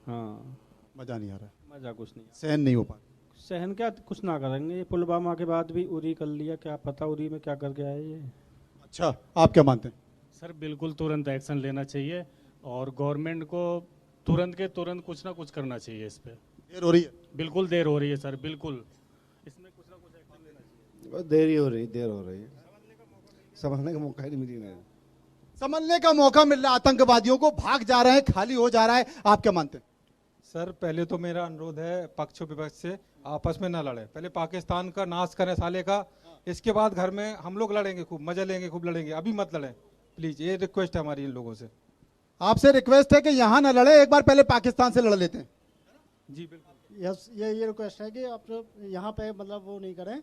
हाँ, मजा नहीं आ रहा, मजा कुछ नहीं, सहन नहीं हो पा, सहन क्या कुछ ना करेंगे। पुलवामा के बाद भी उरी कर लिया, क्या पता उरी में क्या करके आए ये। अच्छा, आप क्या मानते हैं? सर बिल्कुल तुरंत एक्शन लेना चाहिए और गवर्नमेंट को तुरंत के तुरंत कुछ ना कुछ करना चाहिए इस पे। देर हो रही है? बिल्कुल देर हो रही है सर, बिल्कुल इसमें कुछ ना कुछ एक्शन लेना चाहिए। देर ही हो रही, देर हो रही है, समझने का मौका ही नहीं मिल रहा है। समझने का मौका मिल रहा है, आतंकवादियों को, भाग जा रहे हैं, खाली हो जा रहा है, आप क्या मानते हैं? सर पहले तो मेरा अनुरोध है पक्ष विपक्ष से आपस में ना लड़े, पहले पाकिस्तान का नाश करें साले का, इसके बाद घर में हम लोग लड़ेंगे, खूब मजा लेंगे, खूब लड़ेंगे, अभी मत लड़ें प्लीज, ये रिक्वेस्ट है हमारी इन लोगों से। आपसे रिक्वेस्ट है कि यहाँ ना लड़े, एक बार पहले पाकिस्तान से लड़ लेते हैं। जी बिल्कुल, यस, ये रिक्वेस्ट है कि आप यहाँ पे मतलब वो नहीं करें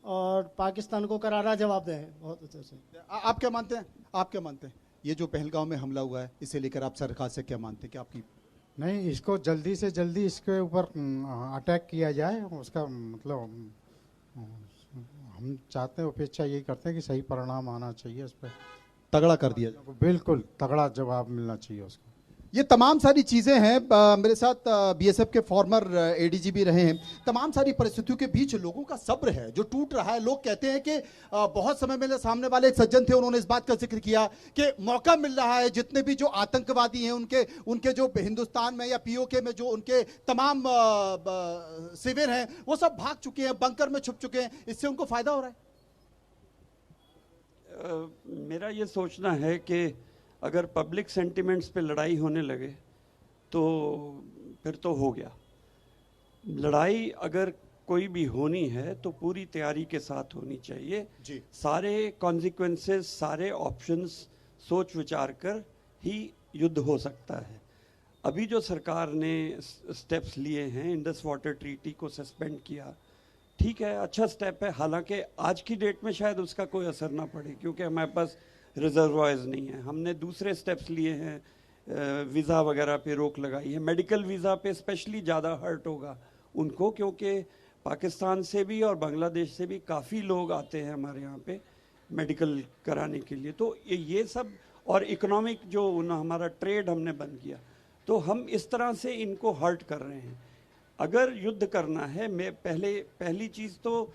और पाकिस्तान को करारा जवाब दें। बहुत अच्छे से। आप क्या मानते हैं? आप क्या मानते हैं? ये जो पहलगांव में हमला हुआ है, इसे लेकर आप सरकार से क्या मानते हैं कि आपकी? नहीं, इसको जल्दी से जल्दी इसके ऊपर अटैक किया जाए, उसका मतलब हम चाहते हैं, अपेक्षा यही करते हैं कि सही परिणाम आना चाहिए, इस पर तगड़ा कर दिया जाए, बिल्कुल तगड़ा जवाब मिलना चाहिए उसको। ये तमाम सारी चीज़ें हैं। मेरे साथ बीएसएफ के फॉर्मर एडीजी भी रहे हैं। तमाम सारी परिस्थितियों के बीच लोगों का सब्र है जो टूट रहा है। लोग कहते हैं कि बहुत समय मेरे सामने वाले एक सज्जन थे, उन्होंने इस बात का जिक्र किया कि मौका मिल रहा है, जितने भी जो आतंकवादी हैं उनके जो हिंदुस्तान में या पीओके में जो उनके तमाम शिविर हैं वो सब भाग चुके हैं, बंकर में छुप चुके हैं, इससे उनको फायदा हो रहा है। मेरा ये सोचना है कि अगर पब्लिक सेंटिमेंट्स पे लड़ाई होने लगे तो फिर तो हो गया। लड़ाई अगर कोई भी होनी है तो पूरी तैयारी के साथ होनी चाहिए जी। सारे कॉन्सिक्वेंसेस, सारे ऑप्शंस सोच विचार कर ही युद्ध हो सकता है। अभी जो सरकार ने स्टेप्स लिए हैं, इंडस वाटर ट्रीटी को सस्पेंड किया, ठीक है, अच्छा स्टेप है। हालांकि आज की डेट में शायद उसका कोई असर ना पड़े क्योंकि हमारे पास रिजर्वायर्स नहीं है। हमने दूसरे स्टेप्स लिए हैं, वीज़ा वगैरह पे रोक लगाई है। मेडिकल वीज़ा पे स्पेशली ज़्यादा हर्ट होगा उनको, क्योंकि पाकिस्तान से भी और बांग्लादेश से भी काफ़ी लोग आते हैं हमारे यहाँ पे मेडिकल कराने के लिए। तो ये सब और इकोनॉमिक जो हमारा ट्रेड हमने बंद किया, तो हम इस तरह से इनको हर्ट कर रहे हैं। अगर युद्ध करना है, मैं पहली चीज़ तो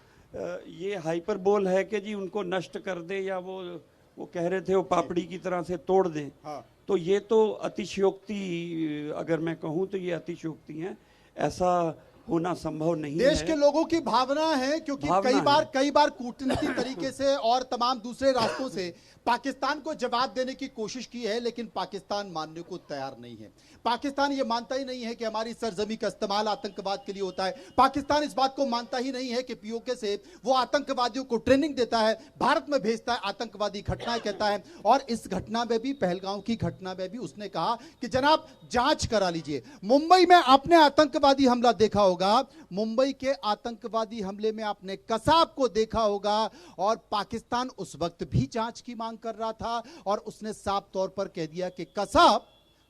ये हाइपरबोल है कि जी उनको नष्ट कर दे, या वो कह रहे थे वो पापड़ी की तरह से तोड़ दें। हाँ। तो ये तो अतिशयोक्ति, अगर मैं कहूँ तो ये अतिशयोक्ति है, ऐसा होना संभव नहीं है। देश के लोगों की भावना है, क्योंकि कई बार कूटनीतिक तरीके से और तमाम दूसरे रास्तों से पाकिस्तान को जवाब देने की कोशिश की है, लेकिन पाकिस्तान मानने को तैयार नहीं है। पाकिस्तान ये मानता ही नहीं है कि हमारी सरजमी का इस्तेमाल आतंकवाद के लिए होता है। पाकिस्तान इस बात को मानता ही नहीं है कि पीओके से वो आतंकवादियों को ट्रेनिंग देता है, भारत में भेजता है, आतंकवादी घटनाएं कहता है। और इस घटना में भी, पहलगांव की घटना में भी उसने कहा कि जनाब जांच करा लीजिए। मुंबई में आपने आतंकवादी हमला देखा होगा, मुंबई के आतंकवादी हमले में आपने कसाब को देखा होगा, और पाकिस्तान उस वक्त भी जांच की मांग कर रहा था, और उसने साफ तौर पर कह दिया कि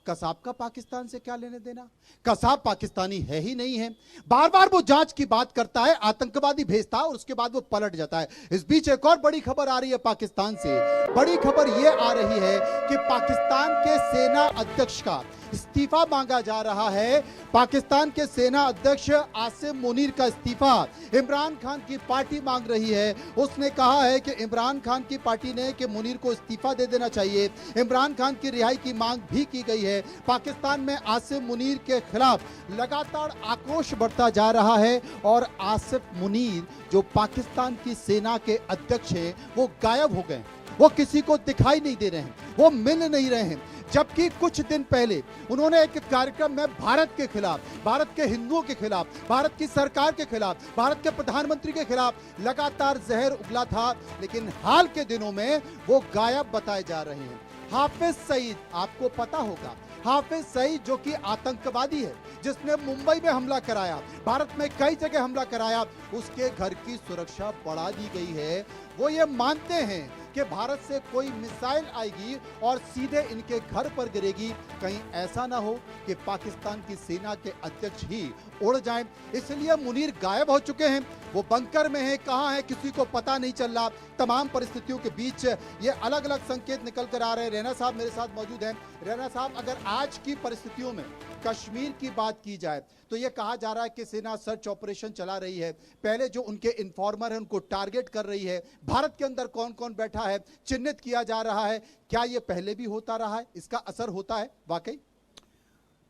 कसाब का पाकिस्तान से क्या लेने देना, कसाब पाकिस्तानी है ही नहीं है। बार बार वो जांच की बात करता है, आतंकवादी भेजता है और उसके बाद वो पलट जाता है। इस बीच एक और बड़ी खबर आ रही है पाकिस्तान से। बड़ी खबर यह आ रही है कि पाकिस्तान के सेना अध्यक्ष का इस्तीफा मांगा जा रहा है। पाकिस्तान के सेना अध्यक्ष आसिम मुनीर का इस्तीफा इमरान खान की पार्टी मांग रही है। उसने कहा है कि इमरान खान की पार्टी ने कि मुनीर को इस्तीफा दे देना चाहिए। इमरान खान की रिहाई की मांग भी की गई है। पाकिस्तान में आसिम मुनीर के खिलाफ लगातार आक्रोश बढ़ता जा रहा है, और आसिम मुनीर जो पाकिस्तान की सेना के अध्यक्ष हैं, वो गायब हो गए। वो किसी को दिखाई नहीं दे रहे हैं, वो मिल नहीं रहे हैं। जबकि कुछ दिन पहले उन्होंने एक कार्यक्रम में भारत के खिलाफ, भारत के हिंदुओं के खिलाफ, भारत की सरकार के खिलाफ, भारत के प्रधानमंत्री के खिलाफ लगातार जहर उगला था, लेकिन हाल के दिनों में वो गायब बताए जा रहे हैं। हाफिज सईद, आपको पता होगा, हाफिज सईद जो कि आतंकवादी है, जिसने मुंबई में हमला कराया, भारत में कई जगह हमला कराया, उसके घर की सुरक्षा बढ़ा दी गई है। वो ये मानते हैं कि भारत से कोई मिसाइल आएगी और सीधे इनके घर पर गिरेगी, कहीं ऐसा ना हो कि पाकिस्तान की सेना के अध्यक्ष ही उड़ जाएं। इसलिए मुनीर गायब हो चुके हैं, वो बंकर में है, कहाँ है किसी को पता नहीं चल रहा। तमाम परिस्थितियों के बीच ये अलग अलग संकेत निकल कर आ रहे हैं। रैना साहब मेरे साथ मौजूद हैं। रैना साहब, अगर आज की परिस्थितियों में कश्मीर की बात की जाए तो ये कहा जा रहा है कि सेना सर्च ऑपरेशन चला रही है। पहले जो उनके इन्फॉर्मर हैं उनको टारगेट कर रही है। भारत के अंदर कौन कौन बैठा है चिन्हित किया जा रहा है। क्या ये पहले भी होता रहा है? इसका असर होता है वाकई?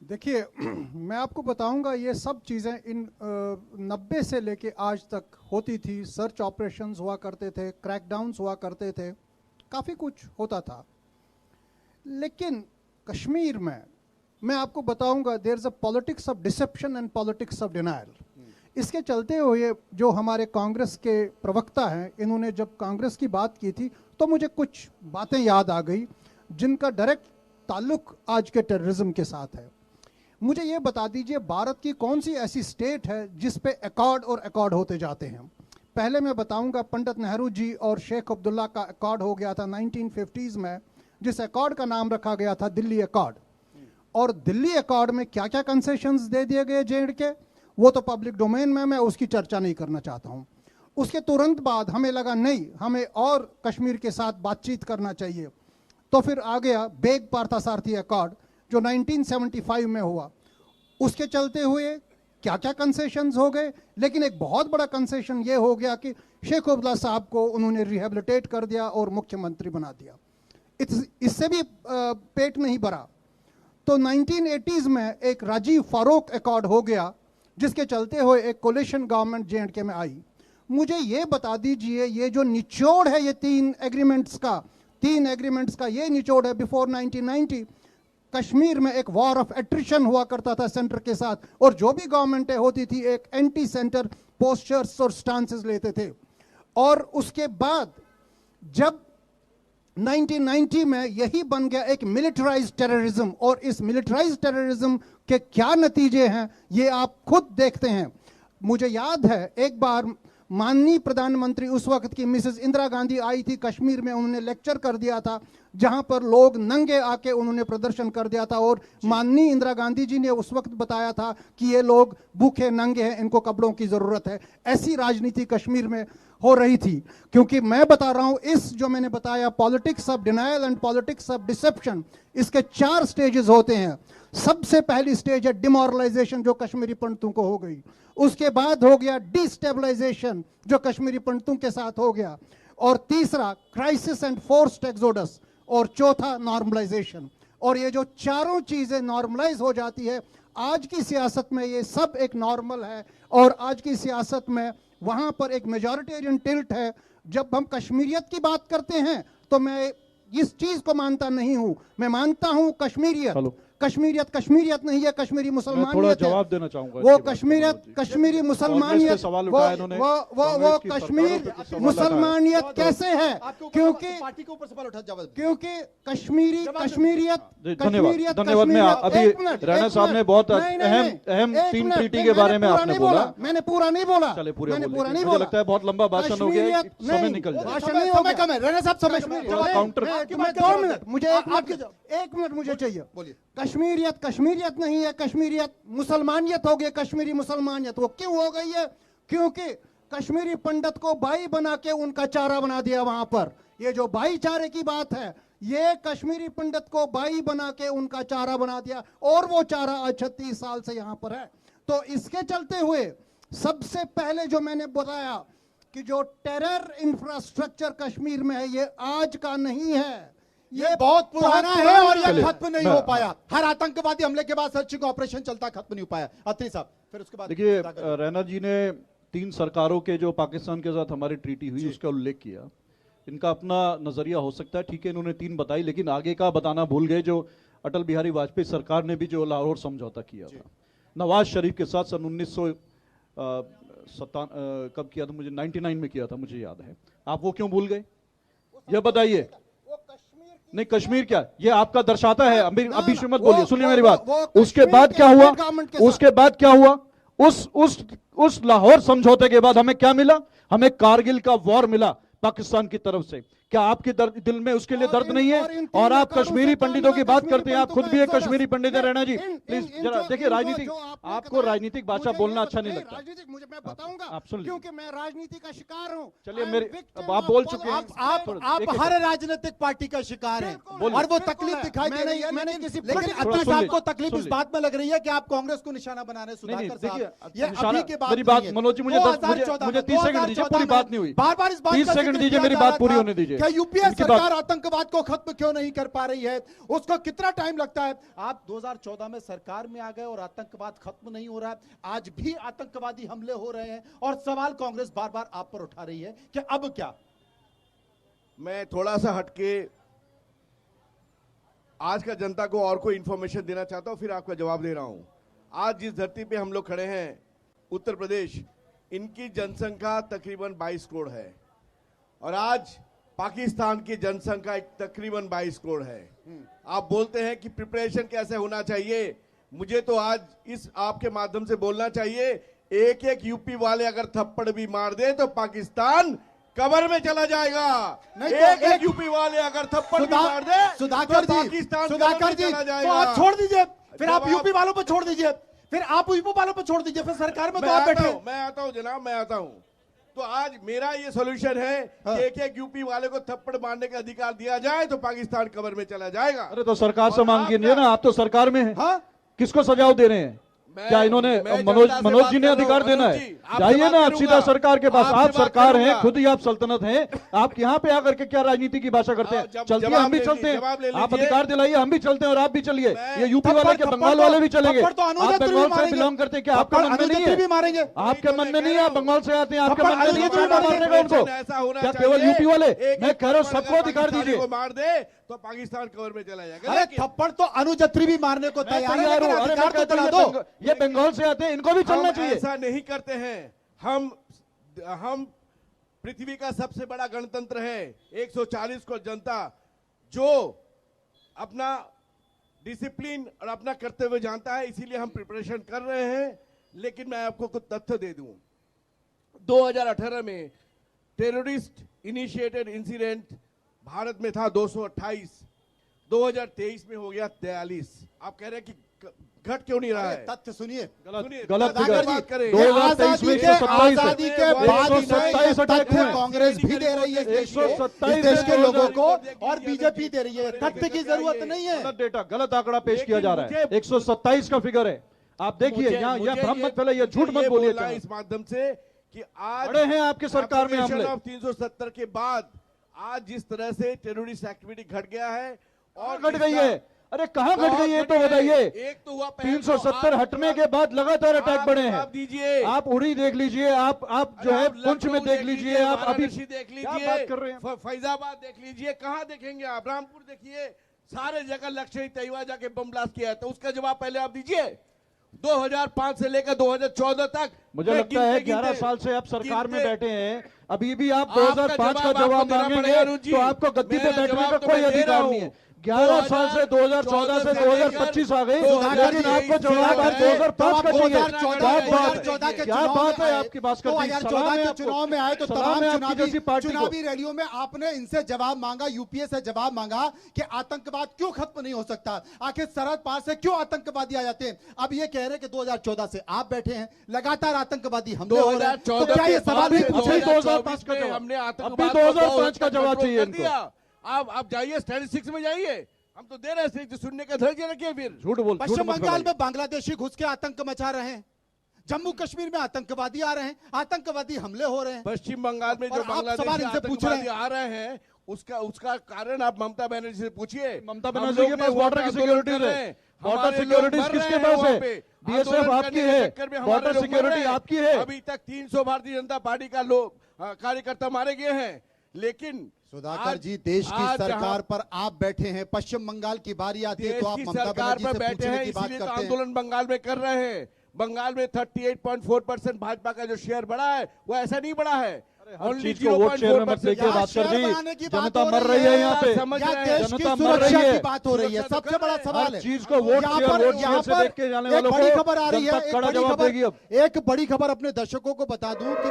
देखिए, मैं आपको बताऊंगा, ये सब चीज़ें इन 90 से लेके आज तक होती थी। सर्च ऑपरेशंस हुआ करते थे, क्रैकडाउन्स हुआ करते थे, काफ़ी कुछ होता था। लेकिन कश्मीर में मैं आपको बताऊंगा, there is a politics of deception and politics of denial. इसके चलते हुए जो हमारे कांग्रेस के प्रवक्ता हैं, इन्होंने जब कांग्रेस की बात की थी तो मुझे कुछ बातें याद आ गई जिनका डायरेक्ट ताल्लुक आज के टेररिज्म के साथ है। मुझे ये बता दीजिए, भारत की कौन सी ऐसी स्टेट है जिस पे अकॉर्ड और अकॉर्ड होते जाते हैं? पहले मैं बताऊंगा, पंडित नेहरू जी और शेख अब्दुल्ला का अकॉर्ड हो गया था 1950s में, जिस अकॉर्ड का नाम रखा गया था दिल्ली अकॉर्ड। और दिल्ली अकॉर्ड में क्या क्या कंसेशंस दे दिए गए J&K, वो तो पब्लिक डोमेन में, मैं उसकी चर्चा नहीं करना चाहता हूँ। उसके तुरंत बाद हमें लगा नहीं, हमें और कश्मीर के साथ बातचीत करना चाहिए, तो फिर आ गया बेग पार्थसारथी अकॉर्ड जो 1975 में हुआ। उसके चलते हुए क्या क्या कंसेशंस हो गए, लेकिन एक बहुत बड़ा कंसेशन ये हो गया कि शेख अब्दुल्ला साहब को उन्होंने रिहेबिलिटेट कर दिया और मुख्यमंत्री बना दिया। इससे भी पेट नहीं भरा, तो 1980s में एक राजीव फारूक अकॉर्ड हो गया, जिसके चलते हुए एक कोलिशन गवर्नमेंट J&K में आई। मुझे ये बता दीजिए, ये जो निचोड़ है ये तीन एग्रीमेंट्स का ये निचोड़ है। बिफोर 1990 कश्मीर में एक वॉर ऑफ एट्रिशन हुआ करता था सेंटर के साथ, और जो भी गवर्नमेंटें होती थी एक एंटी सेंटर पोस्चर्स और स्टांसेस लेते थे। और उसके बाद जब 1990 में यही बन गया एक मिलिटराइज्ड टेररिज्म, और इस मिलिटराइज्ड टेररिज्म के क्या नतीजे हैं ये आप खुद देखते हैं। मुझे याद है एक बार माननीय प्रधानमंत्री उस वक्त की मिसेस इंदिरा गांधी आई थी कश्मीर में, उन्होंने लेक्चर कर दिया था जहां पर लोग नंगे आके उन्होंने प्रदर्शन कर दिया था, और माननीय इंदिरा गांधी जी ने उस वक्त बताया था कि ये लोग भूखे नंगे हैं, इनको कपड़ों की ज़रूरत है। ऐसी राजनीति कश्मीर में हो रही थी। क्योंकि मैं बता रहा हूं, इस जो मैंने बताया politics of denial and politics of dissipation, इसके 4 स्टेजेस होते हैं। सबसे पहली स्टेज है डिमोरलाइजेशन, जो कश्मीरी पंडितों को हो गई। उसके बाद हो गया डिस्टेबलाइजेशन, जो कश्मीरी पंडितों के साथ हो गया। और तीसरा क्राइसिस एंड फोर्स्ड एक्सोडस, और चौथा नॉर्मलाइजेशन। और ये जो चारों चीजें नॉर्मलाइज हो जाती है, आज की सियासत में ये सब एक नॉर्मल है। और आज की सियासत में वहां पर एक मेजॉरिटेरियन टिल्ट है। जब हम कश्मीरियत की बात करते हैं तो मैं इस चीज को मानता नहीं हूं। मैं मानता हूं कश्मीरियत कश्मीरियत नहीं है, कश्मीरी मुसलमानियत। थोड़ा जवाब देना चाहूंगा। वो कश्मीरियत, कश्मीरी मुसलमानियत, सवाल उठाया इन्होंने। वो कश्मीर मुसलमानियत कैसे है? क्योंकि पार्टी के ऊपर सवाल उठा, जवाब क्योंकि कश्मीरियत धन्यवाद। मैं अभी रैना साहब ने बहुत अहम 3 ट्रीटी के बारे में आपने बोला। मैंने पूरा नहीं बोला। चले पूरा नहीं बोला। लगता है बहुत लंबा भाषण हो गया, समय निकल जाए। समय कम है। रैना साहब समय काउंटर 2 मिनट, मुझे 1 मिनट मुझे चाहिए। बोलिए। कश्मीरियत नहीं है, कश्मीरियत मुसलमानियत हो गई। कश्मीरी मुसलमानियत वो क्यों हो गई है? क्योंकि कश्मीरी पंडित को भाई बना के उनका चारा बना दिया वहां पर। ये जो भाईचारे की बात है, ये कश्मीरी पंडित को भाई बना के उनका चारा बना दिया, और वो चारा आज 36 साल से यहां पर है। तो इसके चलते हुए सबसे पहले जो मैंने बताया कि जो टेरर इंफ्रास्ट्रक्चर कश्मीर में है, ये आज का नहीं है, ये बहुत पुराना है और ये खत्म नहीं हो पाया। हर आतंकवादी हमले के बाद सर्चिंग ऑपरेशन चलता, खत्म नहीं हो पाया। अत्री साहब, फिर उसके बाद देखिए, रैना जी ने 3 सरकारों के जो पाकिस्तान के साथ हमारी ट्रीटी हुई उसका उल्लेख किया। इनका अपना नजरिया हो सकता है, ठीक है, इन्होंने 3 बताई, लेकिन आगे का बताना भूल गए। जो अटल बिहारी वाजपेयी सरकार ने भी जो लाहौर समझौता किया था नवाज शरीफ के साथ सन 1957 कब किया था, मुझे 99 में किया था, मुझे याद है। आप वो क्यों भूल गए, ये बताइए। नहीं, कश्मीर क्या, ये आपका दर्शाता है। अभी मत बोलिए, सुनिए मेरी बात। उसके बाद क्या हुआ? उसके बाद क्या हुआ? उस लाहौर समझौते के बाद हमें क्या मिला? हमें कारगिल का वॉर मिला पाकिस्तान की तरफ से। क्या आपके दिल में उसके लिए दर्द नहीं है? और आप कश्मीरी पंडितों की बात करते हैं, आप खुद भी एक कश्मीरी पंडित है। रैना जी प्लीज जरा देखिए, राजनीतिक, आपको राजनीतिक भाषा बोलना अच्छा नहीं लगता। मुझे मैं बताऊंगा, आप सुन, क्योंकि मैं राजनीति का शिकार हूं। चलिए मेरे, अब आप बोल चुके हैं। आप हर राजनीतिक पार्टी का शिकार हैं और वो तकलीफ दिखाई दे रही है। मैंने किसी, लेकिन अत्री साहब को तकलीफ इस बात में लग रही है कि आप कांग्रेस को निशाना बना रहे। सुधाकर साहब, ये अभी के बाद मेरी बात मनोज जी, मुझे 30 सेकंड दीजिए, पूरी बात नहीं हुई। बार-बार इस बात 30 सेकंड दीजिए, मेरी बात पूरी होने दीजिए। क्या यूपीए सरकार आतंकवाद को खत्म क्यों नहीं कर पा रही है? उसको कितना टाइम लगता है? आप 2014 में सरकार में आ गए और आतंकवाद खत्म नहीं हो रहा है। आज भी आतंकवादी हमले हो रहे हैं और सवाल कांग्रेस बार-बार आप पर उठा रही है कि अब क्या? मैं थोड़ा सा हटके आज का जनता को और कोई इंफॉर्मेशन देना चाहता हूं, फिर आपका जवाब दे रहा हूं। आज जिस धरती पे हम लोग खड़े हैं, उत्तर प्रदेश, इनकी जनसंख्या तकरीबन 22 करोड़ है और आज पाकिस्तान की जनसंख्या तकरीबन 22 करोड़ है। आप बोलते हैं कि प्रिपरेशन कैसे होना चाहिए, मुझे तो आज इस आपके माध्यम से बोलना चाहिए, एक यूपी वाले अगर थप्पड़ भी मार दे तो पाकिस्तान कब्र में चला जाएगा। एक यूपी वाले अगर थप्पड़ भी मार दे सुधाकर तो पाकिस्तान सुधाकर जी, तो आप छोड़ दीजिए, फिर आप यूपी वालों पर छोड़ दीजिए, फिर आप यूपी वालों पर छोड़ दीजिए, फिर सरकार में तो आप बैठे। मैं आता हूं जनाब, मैं आता हूं। तो आज मेरा ये सॉल्यूशन है कि एक यूपी वाले को थप्पड़ मारने का अधिकार दिया जाए तो पाकिस्तान कब्र में चला जाएगा। अरे तो सरकार से मांग कीजिए ना, आप तो सरकार में हैं। किसको सजाओ दे रहे हैं? क्या इन्होंने मनोज जी ने अधिकार देना है? जाइए ना आप सीधा सरकार के पास, आप सरकार हैं, खुद ही आप सल्तनत हैं। आप यहाँ पे आकर के क्या राजनीति की भाषा करते हैं? चलते हैं, हम भी चलते हैं। आप अधिकार दिलाइए, हम भी चलते हैं और आप भी चलिए। ये यूपी वाले के बंगाल वाले भी चलेंगे। आप बंगाल से बिलोंग करते हैं, क्या आपका मन में नहीं है? आपके मन में नहीं है? आप बंगाल से आते हैं, आपके मन में नहीं है मारने का उनको? क्या केवल यूपी वाले? मैं कह रहा हूँ सबको अधिकार दीजिए। मार दे तो पाकिस्तान कब्र में चला जाएगा। अरे थप्पड़ तो अनुजत्री भी मारने को तैयार है, लेकिन अधिकार तो दिला दो। ये बंगाल से आते हैं, इनको भी चलना चाहिए। ऐसा नहीं करते हैं। हम पृथ्वी का सबसे बड़ा गणतंत्र है, 140 करोड़ जनता जो अपना डिसिप्लिन और अपना कर्तव्य जानता है, इसीलिए हम प्रिपरेशन कर रहे हैं। लेकिन मैं आपको कुछ तथ्य दे दूं, 2018 में टेररिस्ट इनिशिएटेड इंसिडेंट भारत में था 228, 2023 में हो गया 43। आप कह रहे हैं कि घट क्यों नहीं रहा है? तथ्य सुनिए, गलत बात करें। आजादी के बाद तथ्य कांग्रेस भी दे रही है इस देश के लोगों को और बीजेपी दे रही है। तथ्य की जरूरत नहीं है। गलत डेटा, गलत आंकड़ा पेश किया जा रहा है। 127 का फिगर है, आप देखिए यहाँ यह भ्रम मत फैलाइए, झूठ मत बोलिए। इस माध्यम से कि आज बड़े हैं आपकी सरकार में हमले। 370 के बाद आज जिस तरह से टेररिस्ट एक्टिविटी घट गया है और घट गई है, अरे कहाँ घट गई है तो बताइए। एक तो हुआ 370 हटने के बाद लगातार अटैक बढ़े हैं। दीजिए, आप उड़ी देख लीजिए, आप जो है पुंछ में देख लीजिए, आप अभी देख लीजिए, बात कर रहे हैं। फैजाबाद देख लीजिए, कहाँ देखेंगे आप? रामपुर देखिए, सारे जगह लश्करी तैयबा जाके बम ब्लास्ट किया है। तो उसका जवाब पहले आप दीजिए। 2005 से लेकर 2014 तक मुझे लगता है 11 साल से आप सरकार में बैठे हैं, अभी भी आप 2005 का जवाब मांगेंगे तो आपको गद्दी पे बैठने का कोई अधिकार नहीं है। 11 साल से 2014 से 2025 आ गई, लेकिन आपको जवाब आप 2005 का चाहिए। क्या बात है आपकी? बात करते 2014 के चुनाव में आए तो तमाम चुनावी रैलियों में आपने इनसे जवाब मांगा, यूपीए से जवाब मांगा कि आतंकवाद क्यों खत्म नहीं हो सकता, आखिर सरहद पार से क्यों आतंकवादी आ जाते हैं। अब ये कह रहे कि 2014 से आप बैठे हैं, लगातार आतंकवादी हमले हो रहे हैं, तो क्या ये सवाल भी पूछे? 2005 का जवाब, हमने अभी 2005 का जवाब चाहिए इनको। आप जाइए स्टैटिस्टिक्स में जाइए, हम तो दे रहे हैं, सुनने का धैर्य रखिए। फिर झूठ बोल, पश्चिम बंगाल में बांग्लादेशी घुस के आतंक मचा रहे हैं, जम्मू कश्मीर में आतंकवादी आ रहे हैं, आतंकवादी हमले हो रहे हैं। पश्चिम बंगाल में जो बांग्लादेशी आतंकवादी आ रहे हैं उसका कारण आप ममता बनर्जी से पूछिए। ममता बनर्जी के पास बॉर्डर की सिक्योरिटीज है, बॉर्डर सिक्योरिटीज किसके पास है? बीएसएफ आपकी है, बॉर्डर सिक्योरिटी आपकी है। अभी तक 300 भारतीय जनता पार्टी का लोग कार्यकर्ता मारे गए हैं। लेकिन सुधाकर जी, देश की सरकार पर आप बैठे हैं, पश्चिम बंगाल की बारी आती है तो आप ममता बनर्जी से पूछने की बात करते हैं। आंदोलन बंगाल में कर रहे हैं। बंगाल में 38.4% भाजपा का जो शेयर बढ़ा है वो ऐसा नहीं बढ़ा है। चीज को वोट शेयर में मत लेके बात कर दी, जनता मर रही है यहाँ पे, जनता मर रही है, बात हो रही है। सबसे बड़ा सवाल है चीज को वोट शेयर से देख के जाने वालों को बड़ी खबर आ रही है, कड़ा जवाब देगी। अब एक बड़ी खबर अपने दर्शकों को बता दूं कि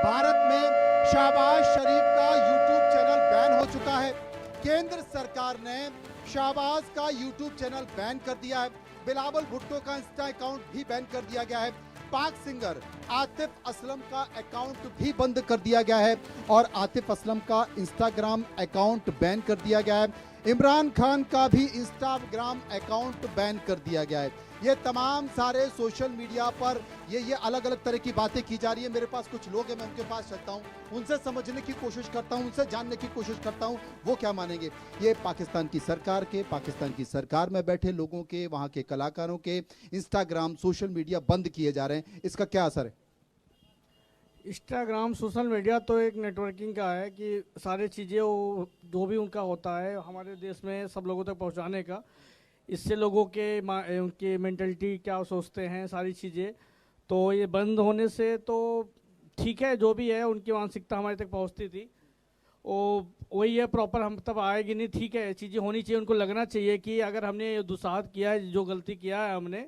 भारत में शहबाज शरीफ का यूट्यूब चैनल बैन हो चुका है। केंद्र सरकार ने शहबाज का यूट्यूब चैनल बैन कर दिया है। बिलावल भुट्टो का इंस्टा अकाउंट भी बैन कर दिया गया है। पाक सिंगर आतिफ असलम का अकाउंट भी बंद कर दिया गया है और आतिफ असलम का इंस्टाग्राम अकाउंट बैन कर दिया गया है। इमरान खान का भी इंस्टाग्राम अकाउंट बैन कर दिया गया है। ये तमाम सारे सोशल मीडिया पर ये अलग अलग तरह की बातें की जा रही है। मेरे पास कुछ लोग हैं, मैं उनके पास चलता हूँ, उनसे समझने की कोशिश करता हूँ, उनसे जानने की कोशिश करता हूँ वो क्या मानेंगे। ये पाकिस्तान की सरकार में बैठे लोगों के, वहाँ के कलाकारों के इंस्टाग्राम सोशल मीडिया बंद किए जा रहे हैं, इसका क्या असर है? इंस्टाग्राम सोशल मीडिया तो एक नेटवर्किंग का है कि सारी चीज़ें वो जो भी उनका होता है हमारे देश में सब लोगों तक पहुंचाने का। इससे लोगों के उनकी मेंटलिटी क्या सोचते हैं सारी चीज़ें, तो ये बंद होने से तो ठीक है, जो भी है उनकी मानसिकता हमारे तक पहुंचती थी वही है, प्रॉपर हम तब आएगी नहीं। ठीक है, चीज़ें होनी चाहिए, उनको लगना चाहिए कि अगर हमने दुस्साहत किया है, जो गलती किया है हमने,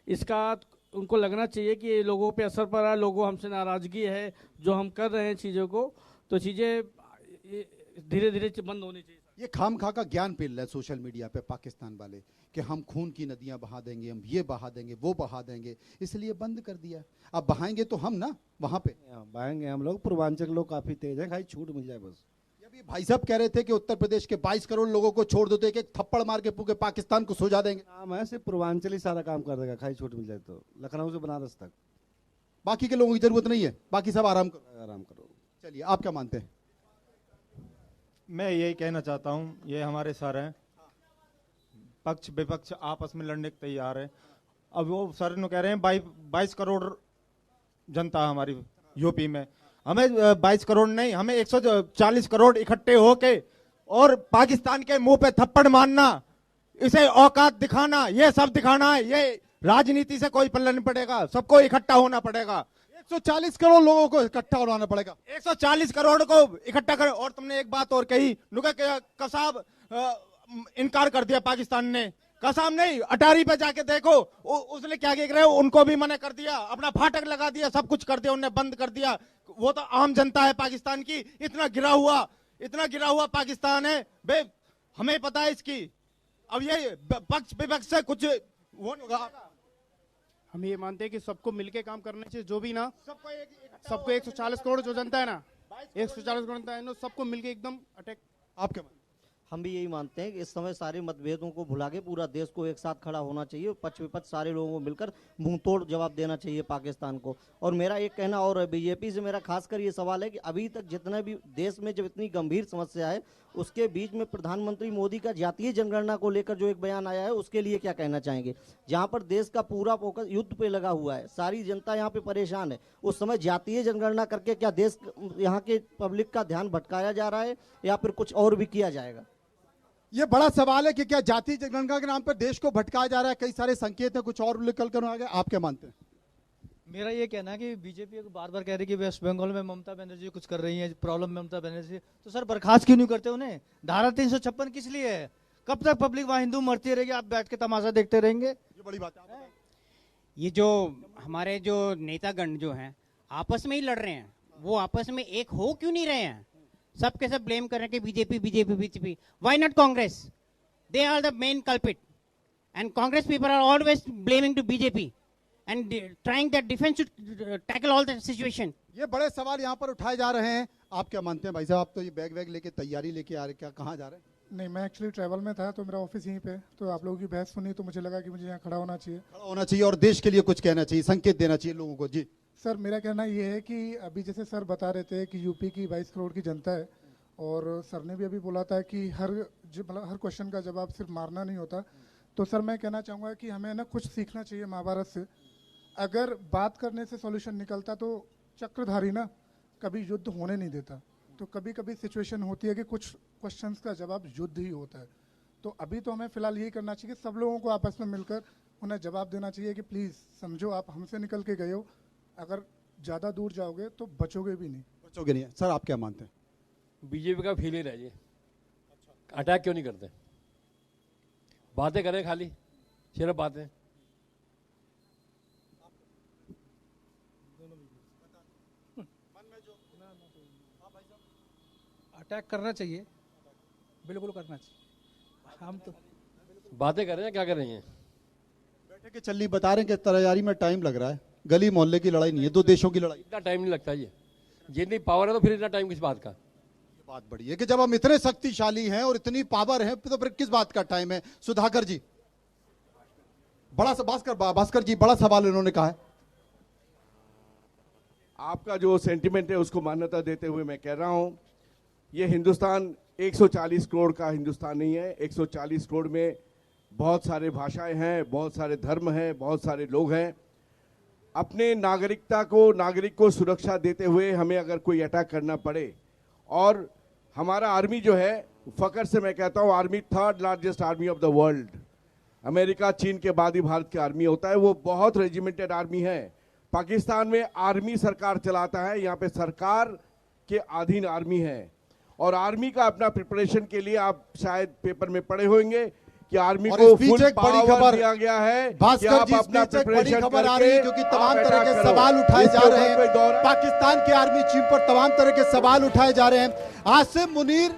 इसका उनको लगना चाहिए कि लोगों पे असर पड़ा है, लोगों हमसे नाराज़गी है जो हम कर रहे हैं चीज़ों को, तो चीज़ें धीरे धीरे बंद होनी चाहिए। ये खामखा का ज्ञान पेल रहे हैं सोशल मीडिया पे पाकिस्तान वाले कि हम खून की नदियां बहा देंगे, हम ये बहा देंगे, वो बहा देंगे, इसलिए बंद कर दिया। अब बहाएंगे तो हम ना वहाँ पे बहाएंगे हम लोग। पूर्वांचल लोग काफ़ी तेज हैं, खाली छूट मिल जाए बस। अभी भाई साहब कह रहे थे कि उत्तर प्रदेश के 22 करोड़ लोगों को छोड़ दो तो एक थप्पड़ मार के पूरे पाकिस्तान को सुलझा देंगे। मैं सिर्फ पूर्वांचल ही सारा काम कर देगा, खाली छूट मिल जाए तो, लखनऊ से बनारस तक। बाकी के लोगों की जरूरत नहीं है, बाकी सब आराम करो। चलिए, आप क्या मानते हैं? मैं यही कहना चाहता हूँ, ये हमारे सर हैं, पक्ष विपक्ष आपस में लड़ने के तैयार है। अब वो सर ने कह रहे हैं 22 करोड़ जनता हमारी यूपी में, हमें 22 करोड़ नहीं, हमें 140 करोड़ इकट्ठे होके और पाकिस्तान के मुंह पे थप्पड़ मारना, इसे औकात दिखाना, ये सब दिखाना है। ये राजनीति से कोई पल्ला नहीं पड़ेगा, सबको इकट्ठा होना पड़ेगा। 140 करोड़ लोगों को इकट्ठा होना पड़ेगा, 140 करोड़ को इकट्ठा करें। और तुमने एक बात और कही, कसाब इनकार कर दिया पाकिस्तान ने। कसाब नहीं, अटारी पे जाके देखो उसने क्या कह रहे हो, उनको भी मना कर दिया, अपना फाटक लगा दिया, सब कुछ कर दिया, उन्हें बंद कर दिया। वो तो आम जनता है पाकिस्तान की, इतना गिरा हुआ पाकिस्तान है बे, हमें पता है इसकी। अब ये पक्ष विपक्ष से कुछ वो नहीं होगा। हम ये मानते हैं कि सबको मिलके काम करना चाहिए, जो भी ना सबको 140 करोड़ जो जनता है ना, 140 करोड़ जनता है ना, सबको मिलके एकदम अटैक। आपके हम भी यही मानते हैं कि इस समय सारे मतभेदों को भुला के पूरा देश को एक साथ खड़ा होना चाहिए, पक्ष विपक्ष सारे लोगों को मिलकर मुंह तोड़ जवाब देना चाहिए पाकिस्तान को। और मेरा एक कहना और है, बीजेपी से मेरा खासकर ये सवाल है कि अभी तक जितना भी देश में जब इतनी गंभीर समस्या है उसके बीच में प्रधानमंत्री मोदी का जातीय जनगणना को लेकर जो एक बयान आया है उसके लिए क्या कहना चाहेंगे? जहां पर देश का पूरा फोकस युद्ध पे लगा हुआ है, सारी जनता यहाँ पे परेशान है, उस समय जातीय जनगणना करके क्या देश यहाँ के पब्लिक का ध्यान भटकाया जा रहा है या फिर कुछ और भी किया जाएगा? ये बड़ा सवाल है कि क्या जातीय जनगणना के नाम पर देश को भटकाया जा रहा है। कई सारे संकेत हैं, कुछ और निकल कर आ गए। आप क्या मानते हैं? मेरा ये कहना है कि बीजेपी को बार बार कह रही है कि वेस्ट बंगाल में ममता बनर्जी कुछ कर रही है, प्रॉब्लम में ममता बनर्जी, तो सर बर्खास्त क्यों नहीं करते उन्हें? धारा 356 किस लिए है? कब तक पब्लिक वहां हिंदू मरती रहेगी, आप बैठ के तमाशा देखते रहेंगे? ये बड़ी बात है। ये जो हमारे जो नेतागण जो हैं आपस में ही लड़ रहे हैं, वो आपस में एक हो क्यों नहीं रहे हैं? सबके सब ब्लेम कर रहे हैं कि BJP BJP BJP. Why not Congress? They are the main culprit and Congress people are always blaming to BJP and trying that defense to tackle all that situation. ये बड़े सवाल यहाँ पर उठाए जा रहे हैं। आप क्या मानते हैं भाई साहब? आप तो ये बैग वैग लेके तैयारी लेके आ रहे, क्या कहाँ जा रहे हैं? नहीं, मैं एक्चुअली ट्रैवल में था, तो मेरा ऑफिस यहीं पे, तो आप लोगों की बहस सुनी तो मुझे लगा कि मुझे यहाँ खड़ा होना चाहिए। खड़ा होना चाहिए और देश के लिए कुछ कहना चाहिए, संकेत देना चाहिए लोगों को। जी सर, मेरा कहना ये है कि अभी जैसे सर बता रहे थे कि यूपी की 22 करोड़ की जनता है, और सर ने भी अभी बोला था कि हर क्वेश्चन का जवाब सिर्फ मारना नहीं होता। तो सर मैं कहना चाहूँगा कि हमें ना कुछ सीखना चाहिए महाभारत से। अगर बात करने से सॉल्यूशन निकलता तो चक्रधारी ना कभी युद्ध होने नहीं देता। तो कभी कभी सिचुएशन होती है कि कुछ क्वेश्चंस का जवाब युद्ध ही होता है। तो अभी तो हमें फिलहाल यही करना चाहिए, सब लोगों को आपस में मिलकर उन्हें जवाब देना चाहिए कि प्लीज़ समझो, आप हमसे निकल के गए हो, अगर ज़्यादा दूर जाओगे तो बचोगे भी नहीं। बचोगे नहीं। सर आप क्या मानते हैं? बीजेपी का फेलियर है ये। अटैक क्यों नहीं करते? बातें करें, खाली सिर्फ बातें। अटैक करना चाहिए, बिल्कुल करना चाहिए। हम तो बातें कर रहे हैं, क्या कर रही हैं? बैठे के चलनी बता रहे हैं कि तैयारी में टाइम लग रहा है, गली मोहल्ले की लड़ाई नहीं है, दो देशों की लड़ाई। इतना टाइम नहीं लगता ये, जितनी पावर है तो फिर इतना टाइम किस बात का? बात बड़ी है कि जब हम इतने शक्तिशाली हैं और इतनी पावर है तो फिर किस बात का टाइम है? सुधाकर जी, बड़ा भास्कर जी, बड़ा सवाल इन्होंने कहा है। आपका जो सेंटिमेंट है उसको मान्यता देते हुए मैं कह रहा हूं, ये हिंदुस्तान 140 करोड़ का हिंदुस्तान नहीं है। 140 करोड़ में बहुत सारे भाषाएं हैं, बहुत सारे धर्म हैं, बहुत सारे लोग हैं। अपने नागरिक को सुरक्षा देते हुए हमें अगर कोई अटैक करना पड़े, और हमारा आर्मी जो है, फकर से मैं कहता हूं, army 3rd largest army of the world, America चीन के बाद ही भारत की आर्मी होता है, वो बहुत रेजिमेंटेड आर्मी है। पाकिस्तान में आर्मी सरकार चलाता है, यहाँ पे सरकार के अधीन आर्मी है, और आर्मी का अपना प्रिपरेशन के लिए आप शायद पेपर में पढ़े होंगे कि आर्मी को फुल पावर दिया गया है। भास्कर जी, बड़ी खबर आ रही है क्योंकि तमाम तरह के सवाल उठाए जा रहे हैं, पाकिस्तान की आर्मी चीफ पर तमाम तरह के सवाल उठाए जा रहे हैं। आसिम मुनीर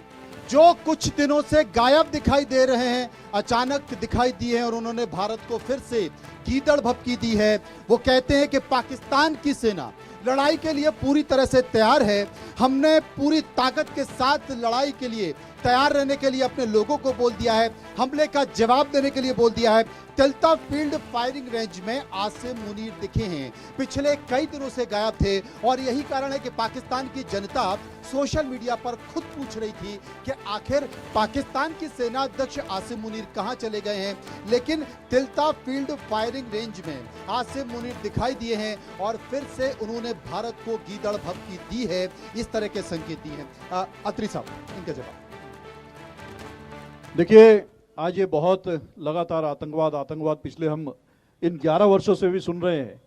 जो कुछ दिनों से गायब दिखाई दे रहे हैं, अचानक दिखाई दिए हैं और उन्होंने भारत को फिर से गीदड़ भभकी दी है। वो कहते हैं कि पाकिस्तान की सेना लड़ाई के लिए पूरी तरह से तैयार है, हमने पूरी ताकत के साथ लड़ाई के लिए तैयार रहने के लिए अपने लोगों को बोल दिया है, हमले का जवाब देने के लिए बोल दिया है। तिलता फील्ड फायरिंग रेंज में आसिम मुनीर दिखे हैं, पिछले कई दिनों से गायब थे, और यही कारण है कि पाकिस्तान की जनता सोशल मीडिया पर खुद पूछ रही थी कि आखिर पाकिस्तान की सेना अध्यक्ष आसिम मुनीर कहां चले गए हैं। लेकिन तिलता फील्ड फायरिंग रेंज में आसिम मुनीर दिखाई दिए हैं और फिर से उन्होंने भारत को गीदड़ भभकी दी है, इस तरह के संकेत दिए हैं। अत्री साहब, इनका जवाब। देखिए, आज ये बहुत लगातार आतंकवाद पिछले हम इन 11 वर्षों से भी सुन रहे हैं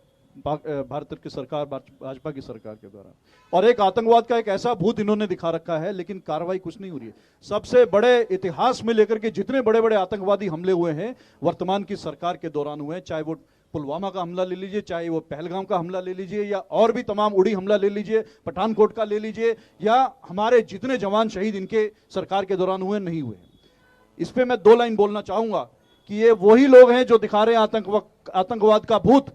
भारत की सरकार, भाजपा की सरकार के द्वारा, और एक आतंकवाद का एक ऐसा भूत इन्होंने दिखा रखा है, लेकिन कार्रवाई कुछ नहीं हो रही है। सबसे बड़े इतिहास में लेकर के जितने बड़े बड़े आतंकवादी हमले हुए हैं वर्तमान की सरकार के दौरान हुए हैं, चाहे वो पुलवामा का हमला ले लीजिए, चाहे वो पहलगाम का हमला ले लीजिए, या और भी तमाम उड़ी हमला ले लीजिए, पठानकोट का ले लीजिए, या हमारे जितने जवान शहीद इनके सरकार के दौरान हुए नहीं हुए। इस पे मैं 2 लाइन बोलना चाहूंगा कि ये वही लोग हैं जो दिखा रहे हैं आतंकवाद का भूत,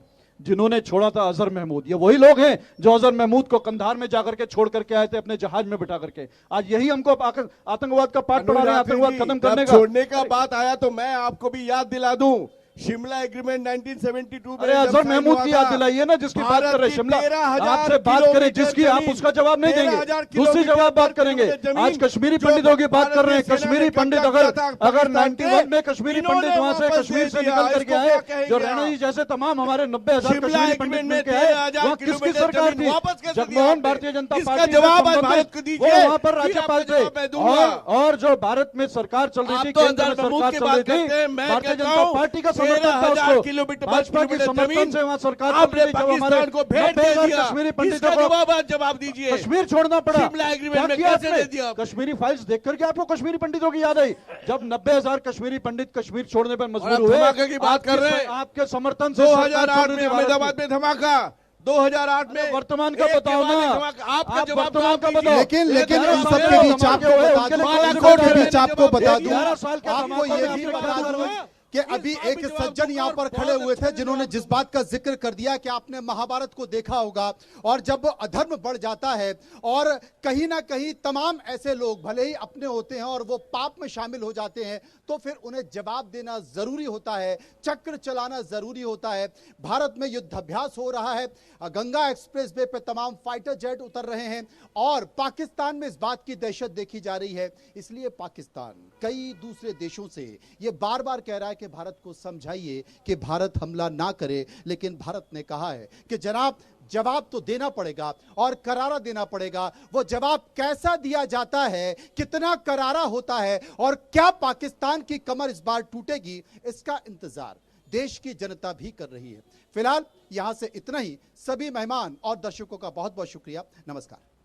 जिन्होंने छोड़ा था अजहर महमूद। ये वही लोग हैं जो अजहर महमूद को कंधार में जाकर के छोड़ करके आए थे अपने जहाज में बिठा करके। आज यही हमको आतंकवाद का पाठ पढ़ा रहे हैं, आतंकवाद खत्म करने का। छोड़ने का बात आया तो मैं आपको भी याद दिला दूं, शिमला एग्रीमेंट 1972 अरे अजहर महमूद की याद दिलाइए ना, जिसकी बात कर रहे हैं शिमला, आपसे बात करें जिसकी, आप उसका जवाब नहीं देंगे, दूसरी जवाब बात करेंगे। आज कश्मीरी पंडितों की बात कर रहे हैं। कश्मीरी पंडित अगर 91 में कश्मीरी पंडित वहां से कश्मीर से निकल करके आए, जो रैना जी जैसे तमाम हमारे 90,000 कश्मीरी पंडित मिलकर आए, वहाँ किसकी सरकार थी? जगमोहन भारतीय जनता पार्टी जवाब भारत को दीजिए, वहाँ पर राज्यपाल थे। और जो भारत में सरकार चल रही थी, केंद्र में सरकार चल रही थी, भारतीय जनता पार्टी का 13,000 किलोमीटर जमीन से वहाँ सरकार आपने पाकिस्तान को भेंट दे दिया। कश्मीरी इसका जवाब दीजिए। कश्मीर छोड़ना पड़ा, शिमला एग्रीमेंट में कैसे दे दिया? कश्मीरी फाइल्स देख करके आपको कश्मीरी पंडितों की याद आई, जब 90,000 कश्मीरी पंडित कश्मीर छोड़ने पर मजबूर हुए। धमाके की बात कर रहे हैं, आपके समर्थन से 2008 में अहमदाबाद में धमाका, 2008 में वर्तमान का बताओ ना, आपका जवाब वर्तमान का बताओ। लेकिन इन सबके बीच आपको बता दूं, आपको ये भी बता दूं कि अभी एक सज्जन यहाँ पर खड़े हुए थे जिन्होंने जिस बात का जिक्र कर दिया कि आपने महाभारत को देखा होगा, और जब अधर्म बढ़ जाता है और कहीं ना कहीं तमाम ऐसे लोग भले ही अपने होते हैं और वो पाप में शामिल हो जाते हैं, तो फिर उन्हें जवाब देना जरूरी होता है, चक्र चलाना जरूरी होता है। भारत में युद्धाभ्यास हो रहा है, गंगा एक्सप्रेस वे पे तमाम फाइटर जेट उतर रहे हैं और पाकिस्तान में इस बात की दहशत देखी जा रही है। इसलिए पाकिस्तान कई दूसरे देशों से ये बार बार कह रहा है कि भारत को समझाइए कि भारत हमला ना करे, लेकिन भारत ने कहा है कि जनाब जवाब तो देना पड़ेगा और करारा देना पड़ेगा। वो जवाब कैसा दिया जाता है, कितना करारा होता है और क्या पाकिस्तान की कमर इस बार टूटेगी, इसका इंतजार देश की जनता भी कर रही है। फिलहाल यहां से इतना ही। सभी मेहमान और दर्शकों का बहुत बहुत शुक्रिया। नमस्कार।